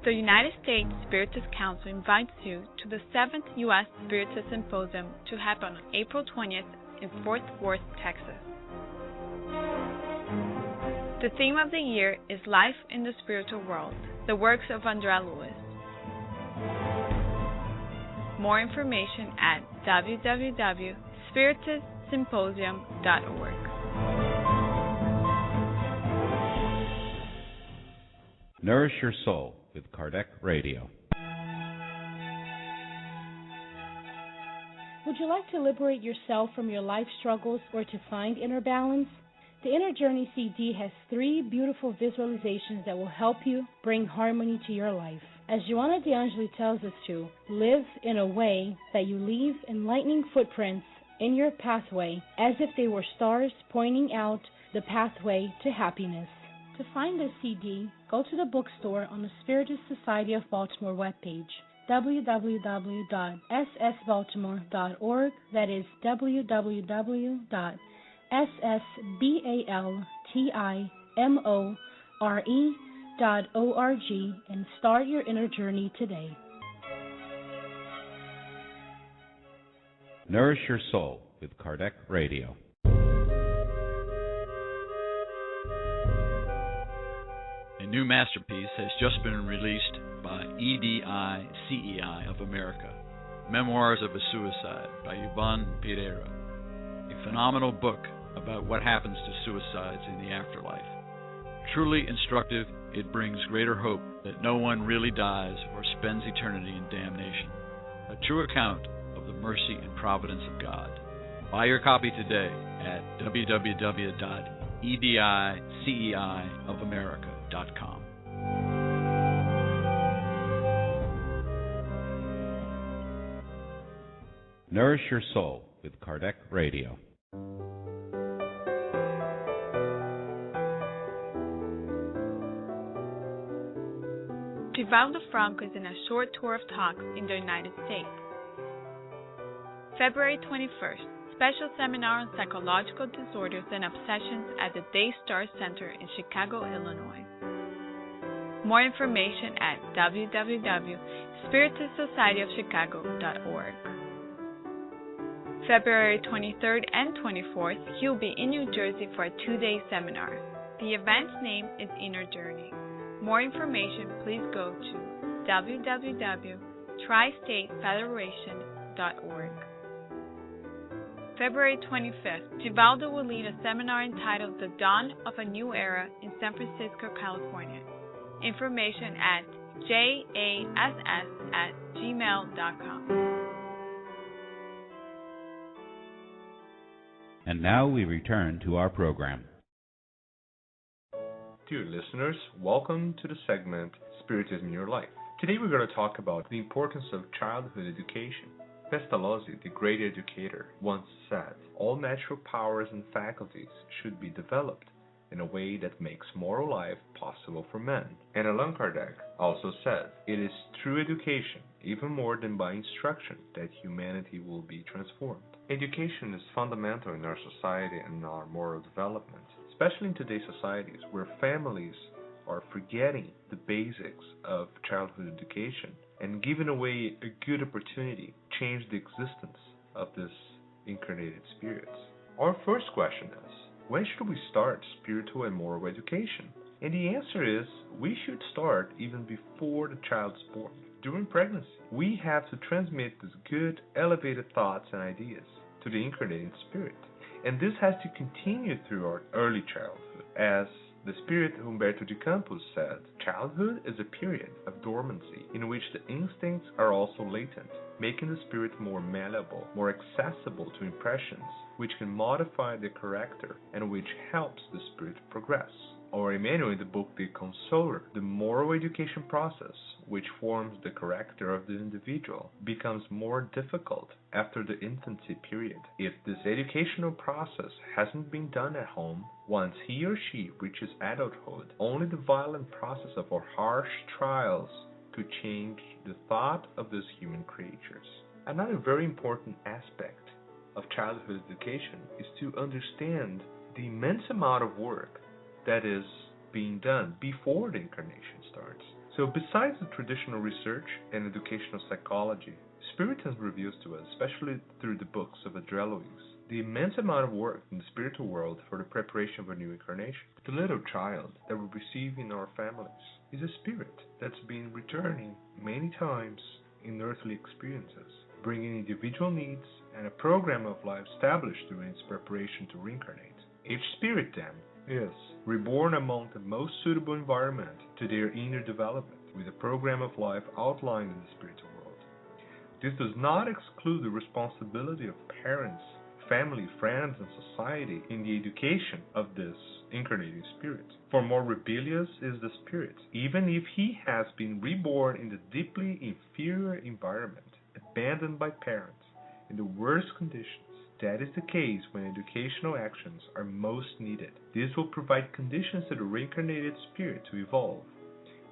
The United States Spiritist Council invites you to the 7th U.S. Spiritist Symposium to happen on April 20th in Fort Worth, Texas. The theme of the year is Life in the Spiritual World, the works of André Lewis. More information at www.spiritistsymposium.org.
Nourish Your Soul with Kardec Radio.
Would you like to liberate yourself from your life struggles or to find inner balance? The Inner Journey CD has 3 beautiful visualizations that will help you bring harmony to your life. As Joanna DeAngeli tells us to, live in a way that you leave enlightening footprints in your pathway as if they were stars pointing out the pathway to happiness. To find the CD, go to the bookstore on the Spiritist Society of Baltimore webpage, www.ssbaltimore.org. That is www.ssbaltimore.org, and start your inner journey today.
Nourish Your Soul with Kardec Radio.
A new masterpiece has just been released by EDI-CEI of America, Memoirs of a Suicide by Yvonne Pereira, a phenomenal book about what happens to suicides in the afterlife. Truly instructive, it brings greater hope that no one really dies or spends eternity in damnation. A true account of the mercy and providence of God. Buy your copy today at www.ediceiofamerica.com.
Nourish Your Soul with Kardec Radio.
Divaldo Franco is in a short tour of talks in the United States. February 21st, special seminar on psychological disorders and obsessions at the Daystar Center in Chicago, Illinois. More information at www.spiritistsocietyofchicago.org. February 23rd and 24th, he'll be in New Jersey for a 2-day seminar. The event's name is Inner Journey. More information, please go to www.tristatefederation.org. February 25th, Givaldo will lead a seminar entitled The Dawn of a New Era in San Francisco, California. Information at jass@gmail.com.
And now we return to our program.
Dear listeners, welcome to the segment Spiritism in Your Life. Today we're going to talk about the importance of childhood education. Pestalozzi, the great educator, once said, all natural powers and faculties should be developed in a way that makes moral life possible for men. And Allan Kardec also said, it is through education, even more than by instruction, that humanity will be transformed. Education is fundamental in our society and our moral development, especially in today's societies where families are forgetting the basics of childhood education and giving away a good opportunity to change the existence of these incarnated spirits. Our first question is, when should we start spiritual and moral education? And the answer is, we should start even before the child is born. During pregnancy, we have to transmit these good, elevated thoughts and ideas to the incarnated spirit. And this has to continue through our early childhood. As the spirit Humberto de Campos said, childhood is a period of dormancy in which the instincts are also latent, making the spirit more malleable, more accessible to impressions, which can modify the character and which helps the spirit progress. Or Emmanuel in the book The Consoler, the moral education process, which forms the character of the individual, becomes more difficult after the infancy period. If this educational process hasn't been done at home, once he or she reaches adulthood, only the violent process of our harsh trials could change the thought of these human creatures. Another very important aspect of childhood education is to understand the immense amount of work that is being done before the incarnation starts. So besides the traditional research and educational psychology, Spiritism reveals to us, especially through the books of André Luiz, the immense amount of work in the spiritual world for the preparation of a new incarnation. The little child that we receive in our families is a spirit that's been returning many times in earthly experiences, bringing individual needs and a program of life established during its preparation to reincarnate. Each spirit, then, is reborn among the most suitable environment to their inner development, with a program of life outlined in the spiritual world. This does not exclude the responsibility of parents, family, friends, and society in the education of this incarnating spirit. For more rebellious is the spirit, even if he has been reborn in the deeply inferior environment, abandoned by parents, in the worst conditions. That is the case when educational actions are most needed. This will provide conditions to the reincarnated spirit to evolve,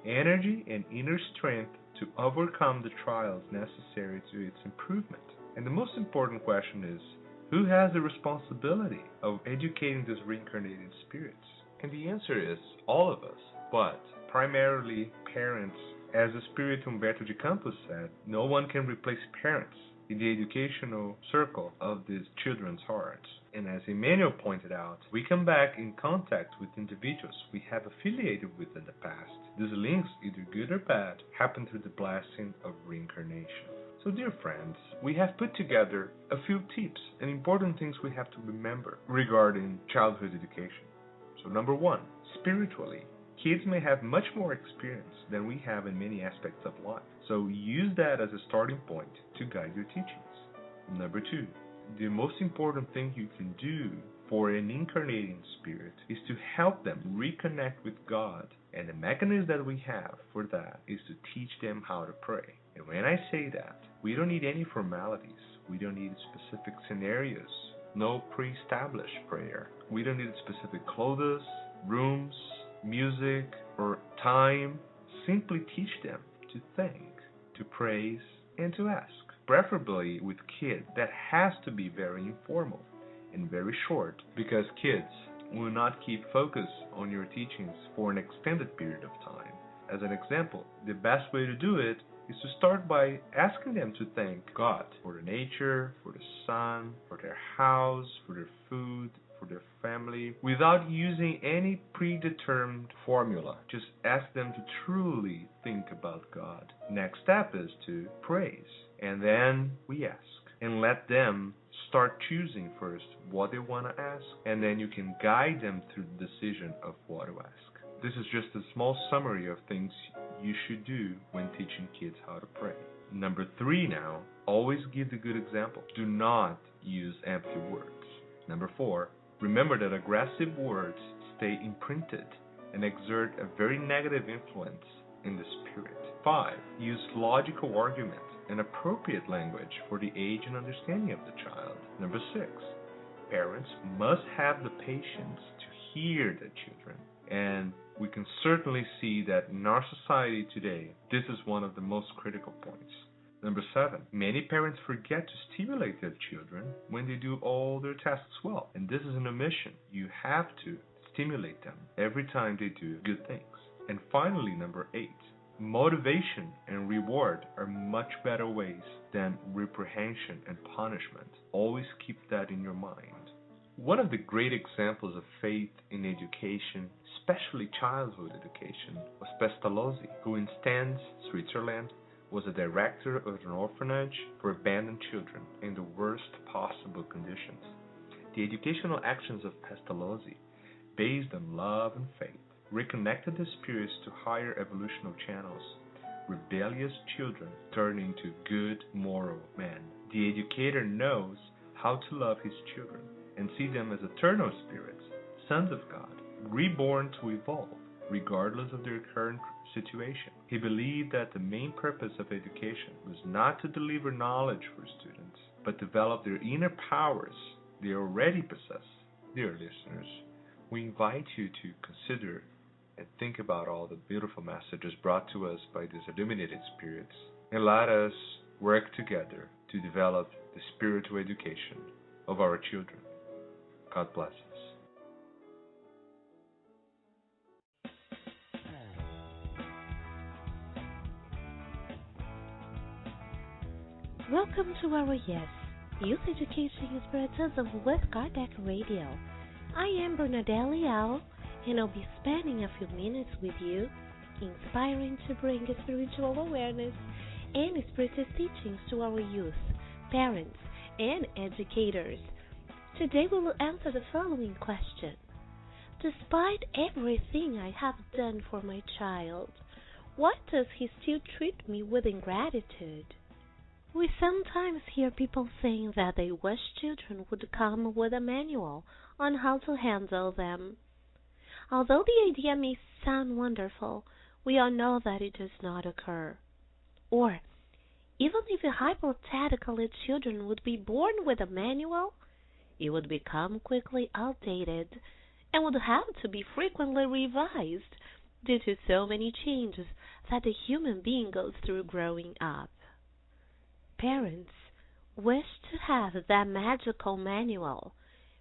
energy and inner strength to overcome the trials necessary to its improvement. And the most important question is, who has the responsibility of educating these reincarnated spirits? And the answer is all of us, but primarily parents. As the spirit Humberto de Campos said, no one can replace parents in the educational circle of these children's hearts. And as Emmanuel pointed out, we come back in contact with individuals we have affiliated with in the past. These links, either good or bad, happen through the blessing of reincarnation. So dear friends, we have put together a few tips and important things we have to remember regarding childhood education. So number one, spiritually, kids may have much more experience than we have in many aspects of life. So use that as a starting point to guide your teachings. Number two, the most important thing you can do for an incarnating spirit is to help them reconnect with God. And the mechanism that we have for that is to teach them how to pray. And when I say that, we don't need any formalities. We don't need specific scenarios. No pre-established prayer. We don't need specific clothes, rooms, music, or time. Simply teach them to think, to praise, and to ask. Preferably with kids. That has to be very informal and very short, because kids will not keep focus on your teachings for an extended period of time. As an example, the best way to do it is to start by asking them to thank God for the nature, for the sun, for their house, for their food, for for their family without using any predetermined formula. Just ask them to truly think about God. Next step is to praise, and then we ask. And let them start choosing first what they want to ask, and then you can guide them through the decision of what to ask. This is just a small summary of things you should do when teaching kids how to pray. Number 3 now, always give the good example. Do not use empty words. Number 4, remember that aggressive words stay imprinted and exert a very negative influence in the spirit. 5, use logical arguments and appropriate language for the age and understanding of the child. Number 6, parents must have the patience to hear the children. And we can certainly see that in our society today, this is one of the most critical points. Number 7, many parents forget to stimulate their children when they do all their tasks well. And this is an omission. You have to stimulate them every time they do good things. And finally, number 8, motivation and reward are much better ways than reprehension and punishment. Always keep that in your mind. One of the great examples of faith in education, especially childhood education, was Pestalozzi, who in Stans, Switzerland, was a director of an orphanage for abandoned children in the worst possible conditions. The educational actions of Pestalozzi, based on love and faith, reconnected the spirits to higher evolutional channels. Rebellious children turn into good moral men. The educator knows how to love his children and see them as eternal spirits, sons of God, reborn to evolve, regardless of their current situation. He believed that the main purpose of education was not to deliver knowledge for students, but develop their inner powers they already possess. Dear listeners, we invite you to consider and think about all the beautiful messages brought to us by these illuminated spirits, and let us work together to develop the spiritual education of our children. God bless us.
Welcome to our Youth Education Spiritism with Kardec Radio. I am Bernadette Leal, and I'll be spending a few minutes with you, inspiring to bring spiritual awareness and spiritist teachings to our youth, parents, and educators. Today we will answer the following question. Despite everything I have done for my child, why does he still treat me with ingratitude? We sometimes hear people saying that they wish children would come with a manual on how to handle them. Although the idea may sound wonderful, we all know that it does not occur. Or, even if hypothetically children would be born with a manual, it would become quickly outdated and would have to be frequently revised due to so many changes that the human being goes through growing up. Parents wish to have that magical manual,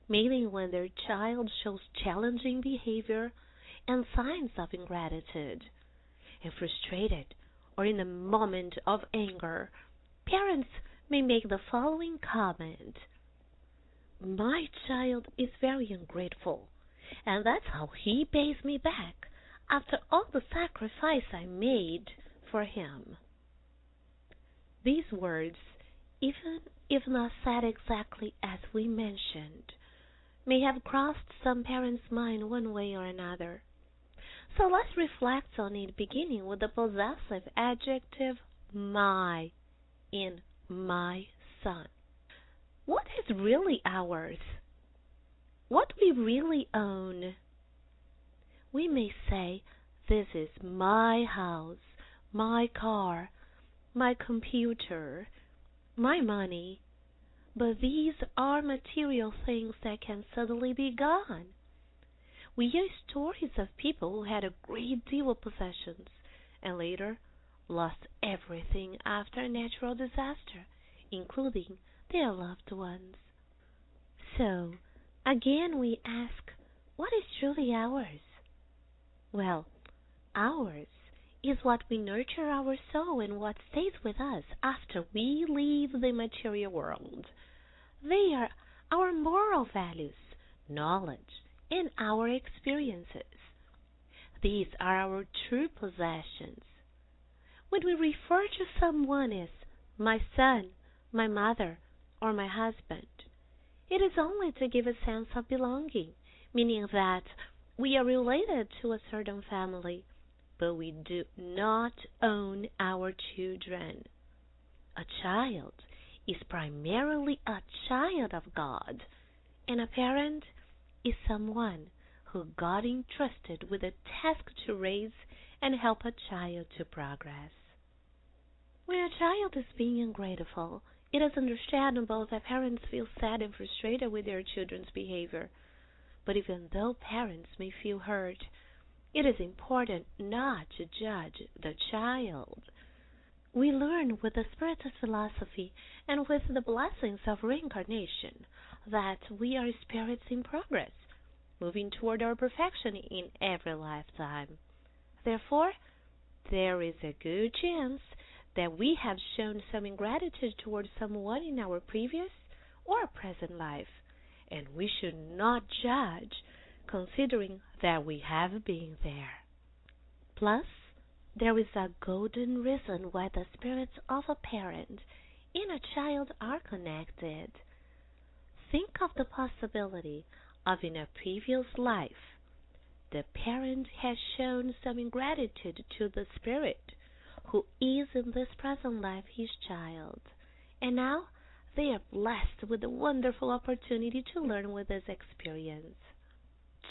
mainly when their child shows challenging behavior and signs of ingratitude. If frustrated or in a moment of anger, parents may make the following comment: "My child is very ungrateful, and that's how he pays me back after all the sacrifice I made for him." These words, even if not said exactly as we mentioned, may have crossed some parents' mind one way or another. So let's reflect on it, beginning with the possessive adjective my in my son. What is really ours? What we really own? We may say, this is my house, my car, my computer, my money, but these are material things that can suddenly be gone. We hear stories of people who had a great deal of possessions and later lost everything after a natural disaster, including their loved ones. So, again we ask, what is truly ours? Well, ours is what we nurture our soul and what stays with us after we leave the material world. They are our moral values, knowledge, and our experiences. These are our true possessions. When we refer to someone as my son, my mother, or my husband, it is only to give a sense of belonging, meaning that we are related to a certain family, but we do not own our children. A child is primarily a child of God, and a parent is someone who God entrusted with a task to raise and help a child to progress. When a child is being ungrateful, it is understandable that parents feel sad and frustrated with their children's behavior. But even though parents may feel hurt, it is important not to judge the child. We learn with the Spirit's philosophy and with the blessings of reincarnation that we are spirits in progress, moving toward our perfection in every lifetime. Therefore, there is a good chance that we have shown some ingratitude towards someone in our previous or present life, and we should not judge, considering that we have been there. Plus, there is a golden reason why the spirits of a parent and a child are connected. Think of the possibility of in a previous life, the parent has shown some ingratitude to the spirit who is in this present life his child, and now they are blessed with the wonderful opportunity to learn with this experience.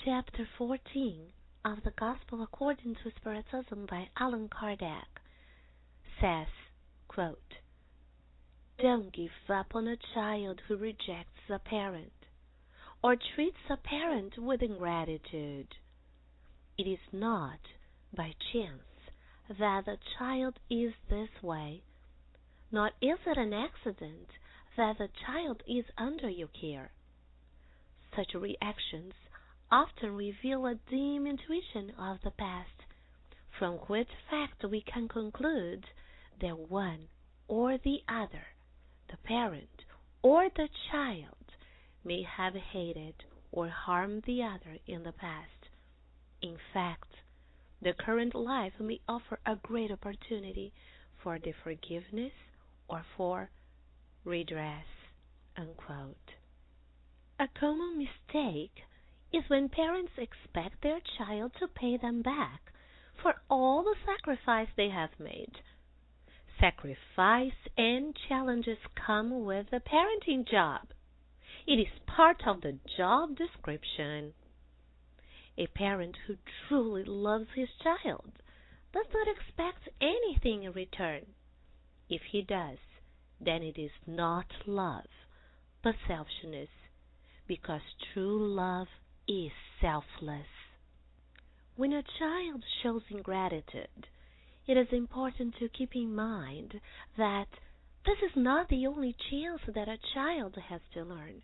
Chapter 14 of the Gospel According to Spiritism by Allan Kardec says, quote, "Don't give up on a child who rejects a parent or treats a parent with ingratitude. It is not by chance that the child is this way, nor is it an accident that the child is under your care. Such reactions often reveal a dim intuition of the past, from which fact we can conclude that one or the other, the parent or the child, may have hated or harmed the other in the past. In fact, the current life may offer a great opportunity for the forgiveness or for redress." Unquote. A common mistake is when parents expect their child to pay them back for all the sacrifice they have made. Sacrifice and challenges come with the parenting job. It is part of the job description. A parent who truly loves his child does not expect anything in return. If he does, then it is not love, but selfishness, because true love is selfless. When a child shows ingratitude, it is important to keep in mind that this is not the only chance that a child has to learn.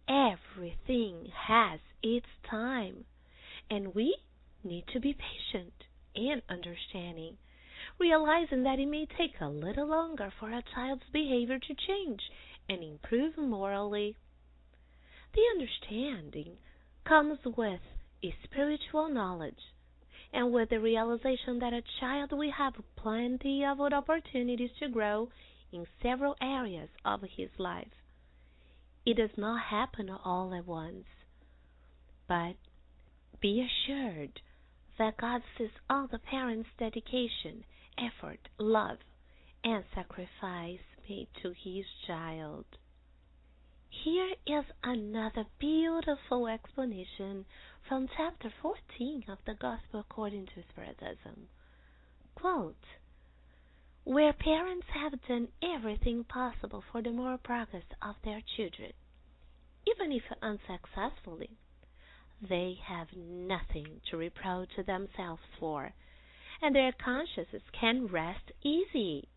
Everything has its time, and we need to be patient and understanding, realizing that it may take a little longer for a child's behavior to change and improve morally. The understanding comes with a spiritual knowledge and with the realization that a child will have plenty of opportunities to grow in several areas of his life. It does not happen all at once, but be assured that God sees all the parents' dedication, effort, love, and sacrifice made to his child. Here is another beautiful explanation from chapter 14 of the Gospel According to Spiritism. Quote, "Where parents have done everything possible for the moral progress of their children, even if unsuccessfully, they have nothing to reproach themselves for, and their consciences can rest easy.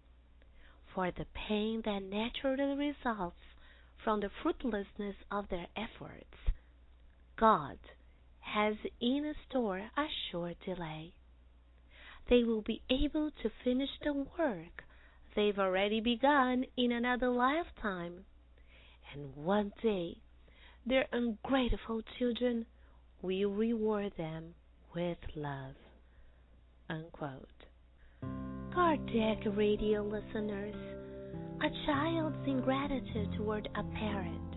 For the pain that naturally results from the fruitlessness of their efforts, God has in store a short delay. They will be able to finish the work they've already begun in another lifetime, and one day their ungrateful children will reward them with love. Unquote. Kardec Radio listeners, a child's ingratitude toward a parent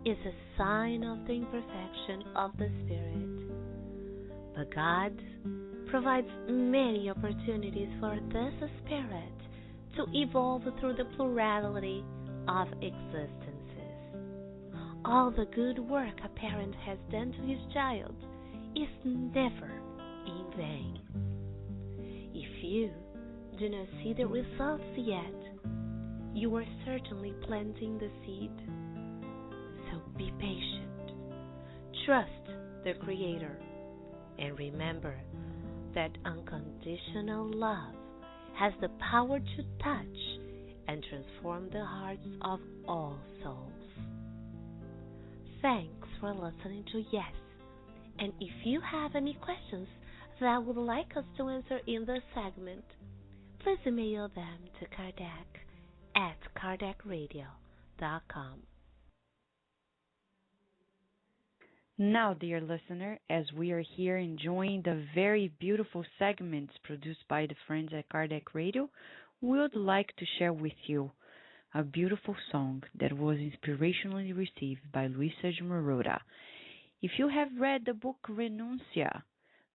is a sign of the imperfection of the spirit. But God provides many opportunities for this spirit to evolve through the plurality of existences. All the good work a parent has done to his child is never in vain. If you do not see the results yet, you are certainly planting the seed. So be patient, trust the Creator, and remember that unconditional love has the power to touch and transform the hearts of all souls. Thanks for listening to Yes. And if you have any questions that would like us to answer in this segment, please email them to Kardec@KardecRadio.com.
Now, dear listener, as we are here enjoying the very beautiful segments produced by the friends at Kardec Radio, we would like to share with you a beautiful song that was inspirationally received by Luisa de Maroda. If you have read the book Renuncia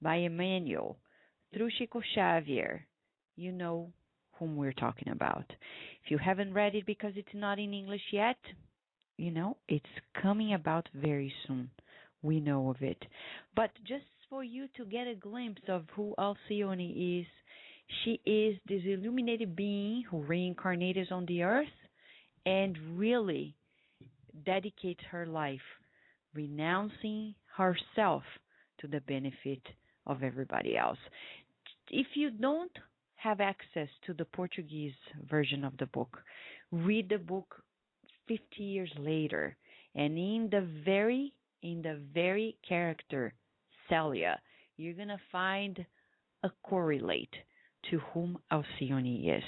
by Emmanuel through Chico Xavier, you know whom we're talking about. If you haven't read it because it's not in English yet, you know, it's coming about very soon. We know of it. But just for you to get a glimpse of who Alcyone is, she is this illuminated being who reincarnated on the earth and really dedicates her life, renouncing herself to the benefit of everybody else. If you don't have access to the Portuguese version of the book, read the book 50 years later, and in the very character Celia, you're going to find a correlate to whom Alcyone is.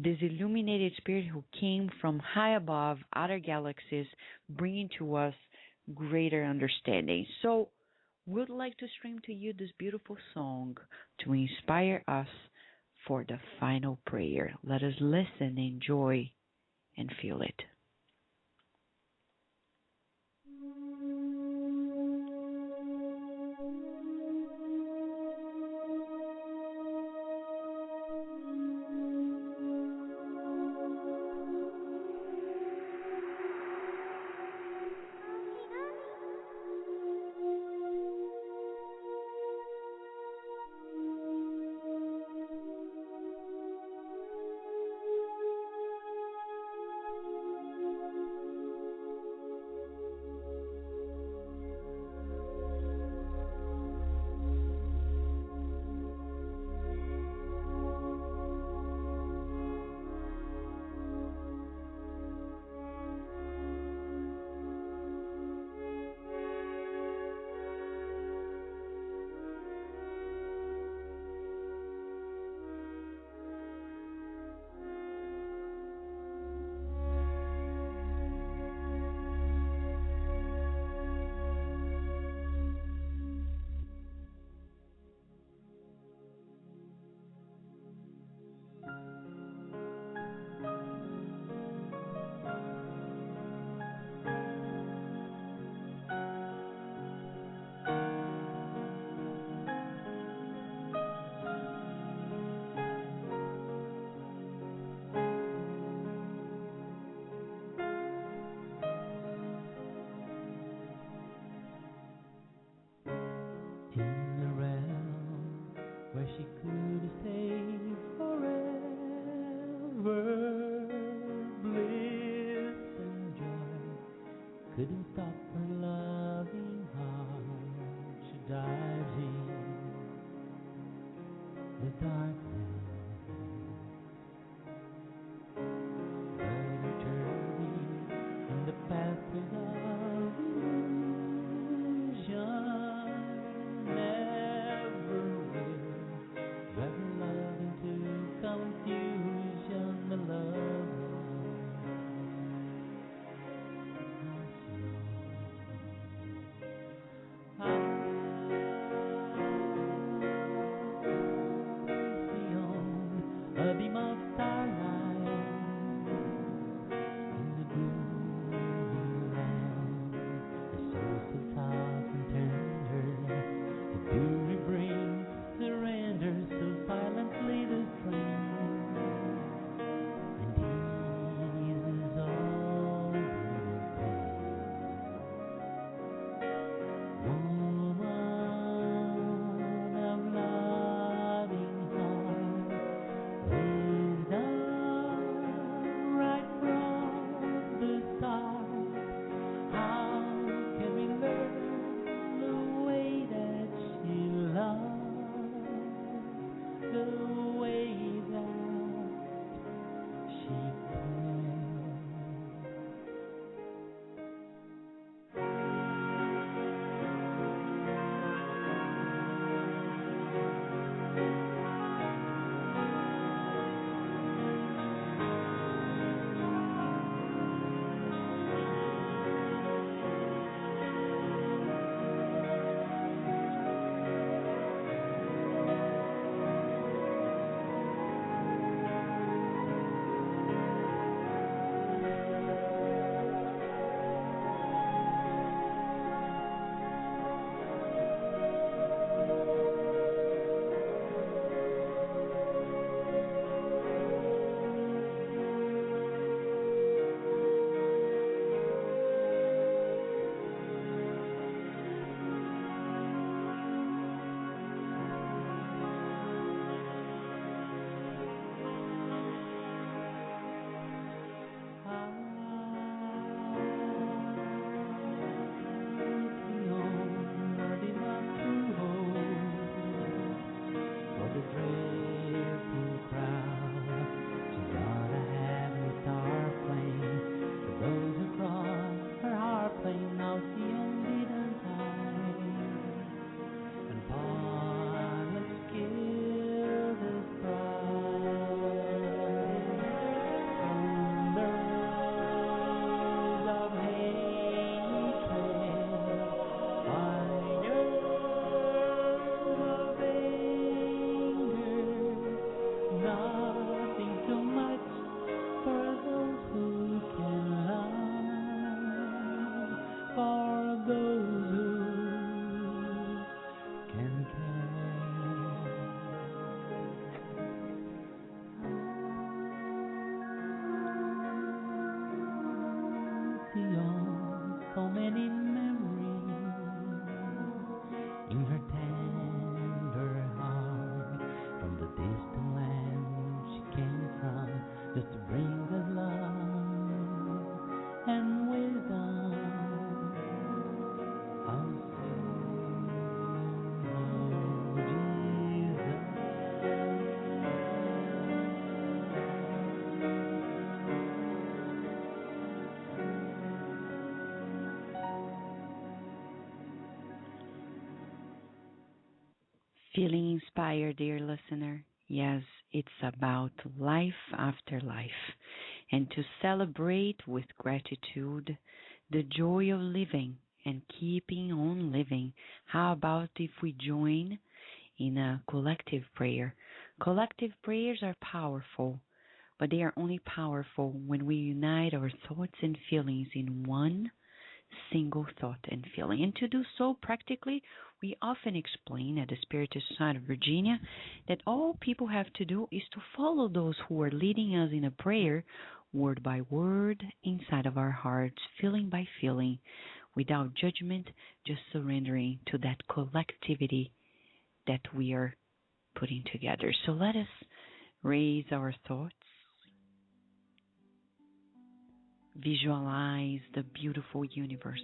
This illuminated spirit who came from high above other galaxies, bringing to us greater understanding. So we'd like to stream to you this beautiful song to inspire us for the final prayer. Let us listen, enjoy, and feel it. Feeling inspired, dear listener? Yes, it's about life after life. And to celebrate with gratitude the joy of living and keeping on living, how about if we join in a collective prayer? Collective prayers are powerful, but they are only powerful when we unite our thoughts and feelings in one single thought and feeling. And to do so practically, we often explain at the Spiritist Society of Virginia that all people have to do is to follow those who are leading us in a prayer, word by word, inside of our hearts, feeling by feeling, without judgment, just surrendering to that collectivity that we are putting together. So let us raise our thoughts. Visualize the beautiful universe.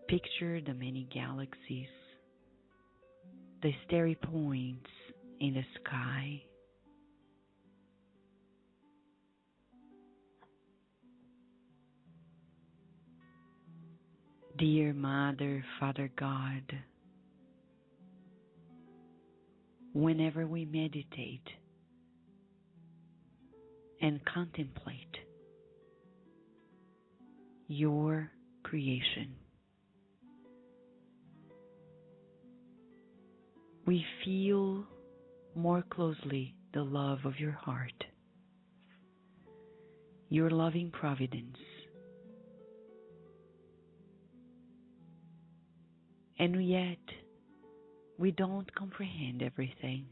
Picture the many galaxies, the starry points in the sky. Dear Mother, Father God, whenever we meditate and contemplate your creation, we feel more closely the love of your heart, your loving providence, and yet we don't comprehend everything.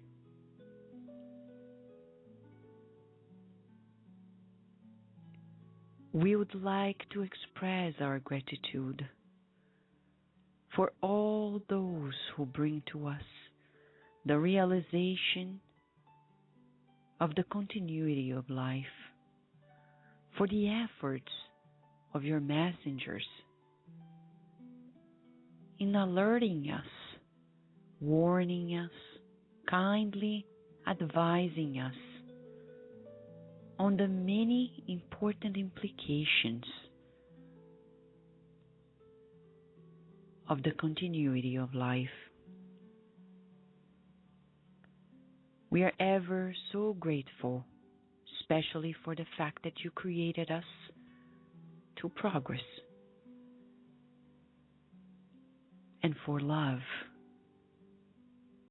We would like to express our gratitude for all those who bring to us the realization of the continuity of life, for the efforts of your messengers in alerting us, warning us, kindly advising us on the many important implications of the continuity of life. We are ever so grateful, especially for the fact that you created us to progress and for love.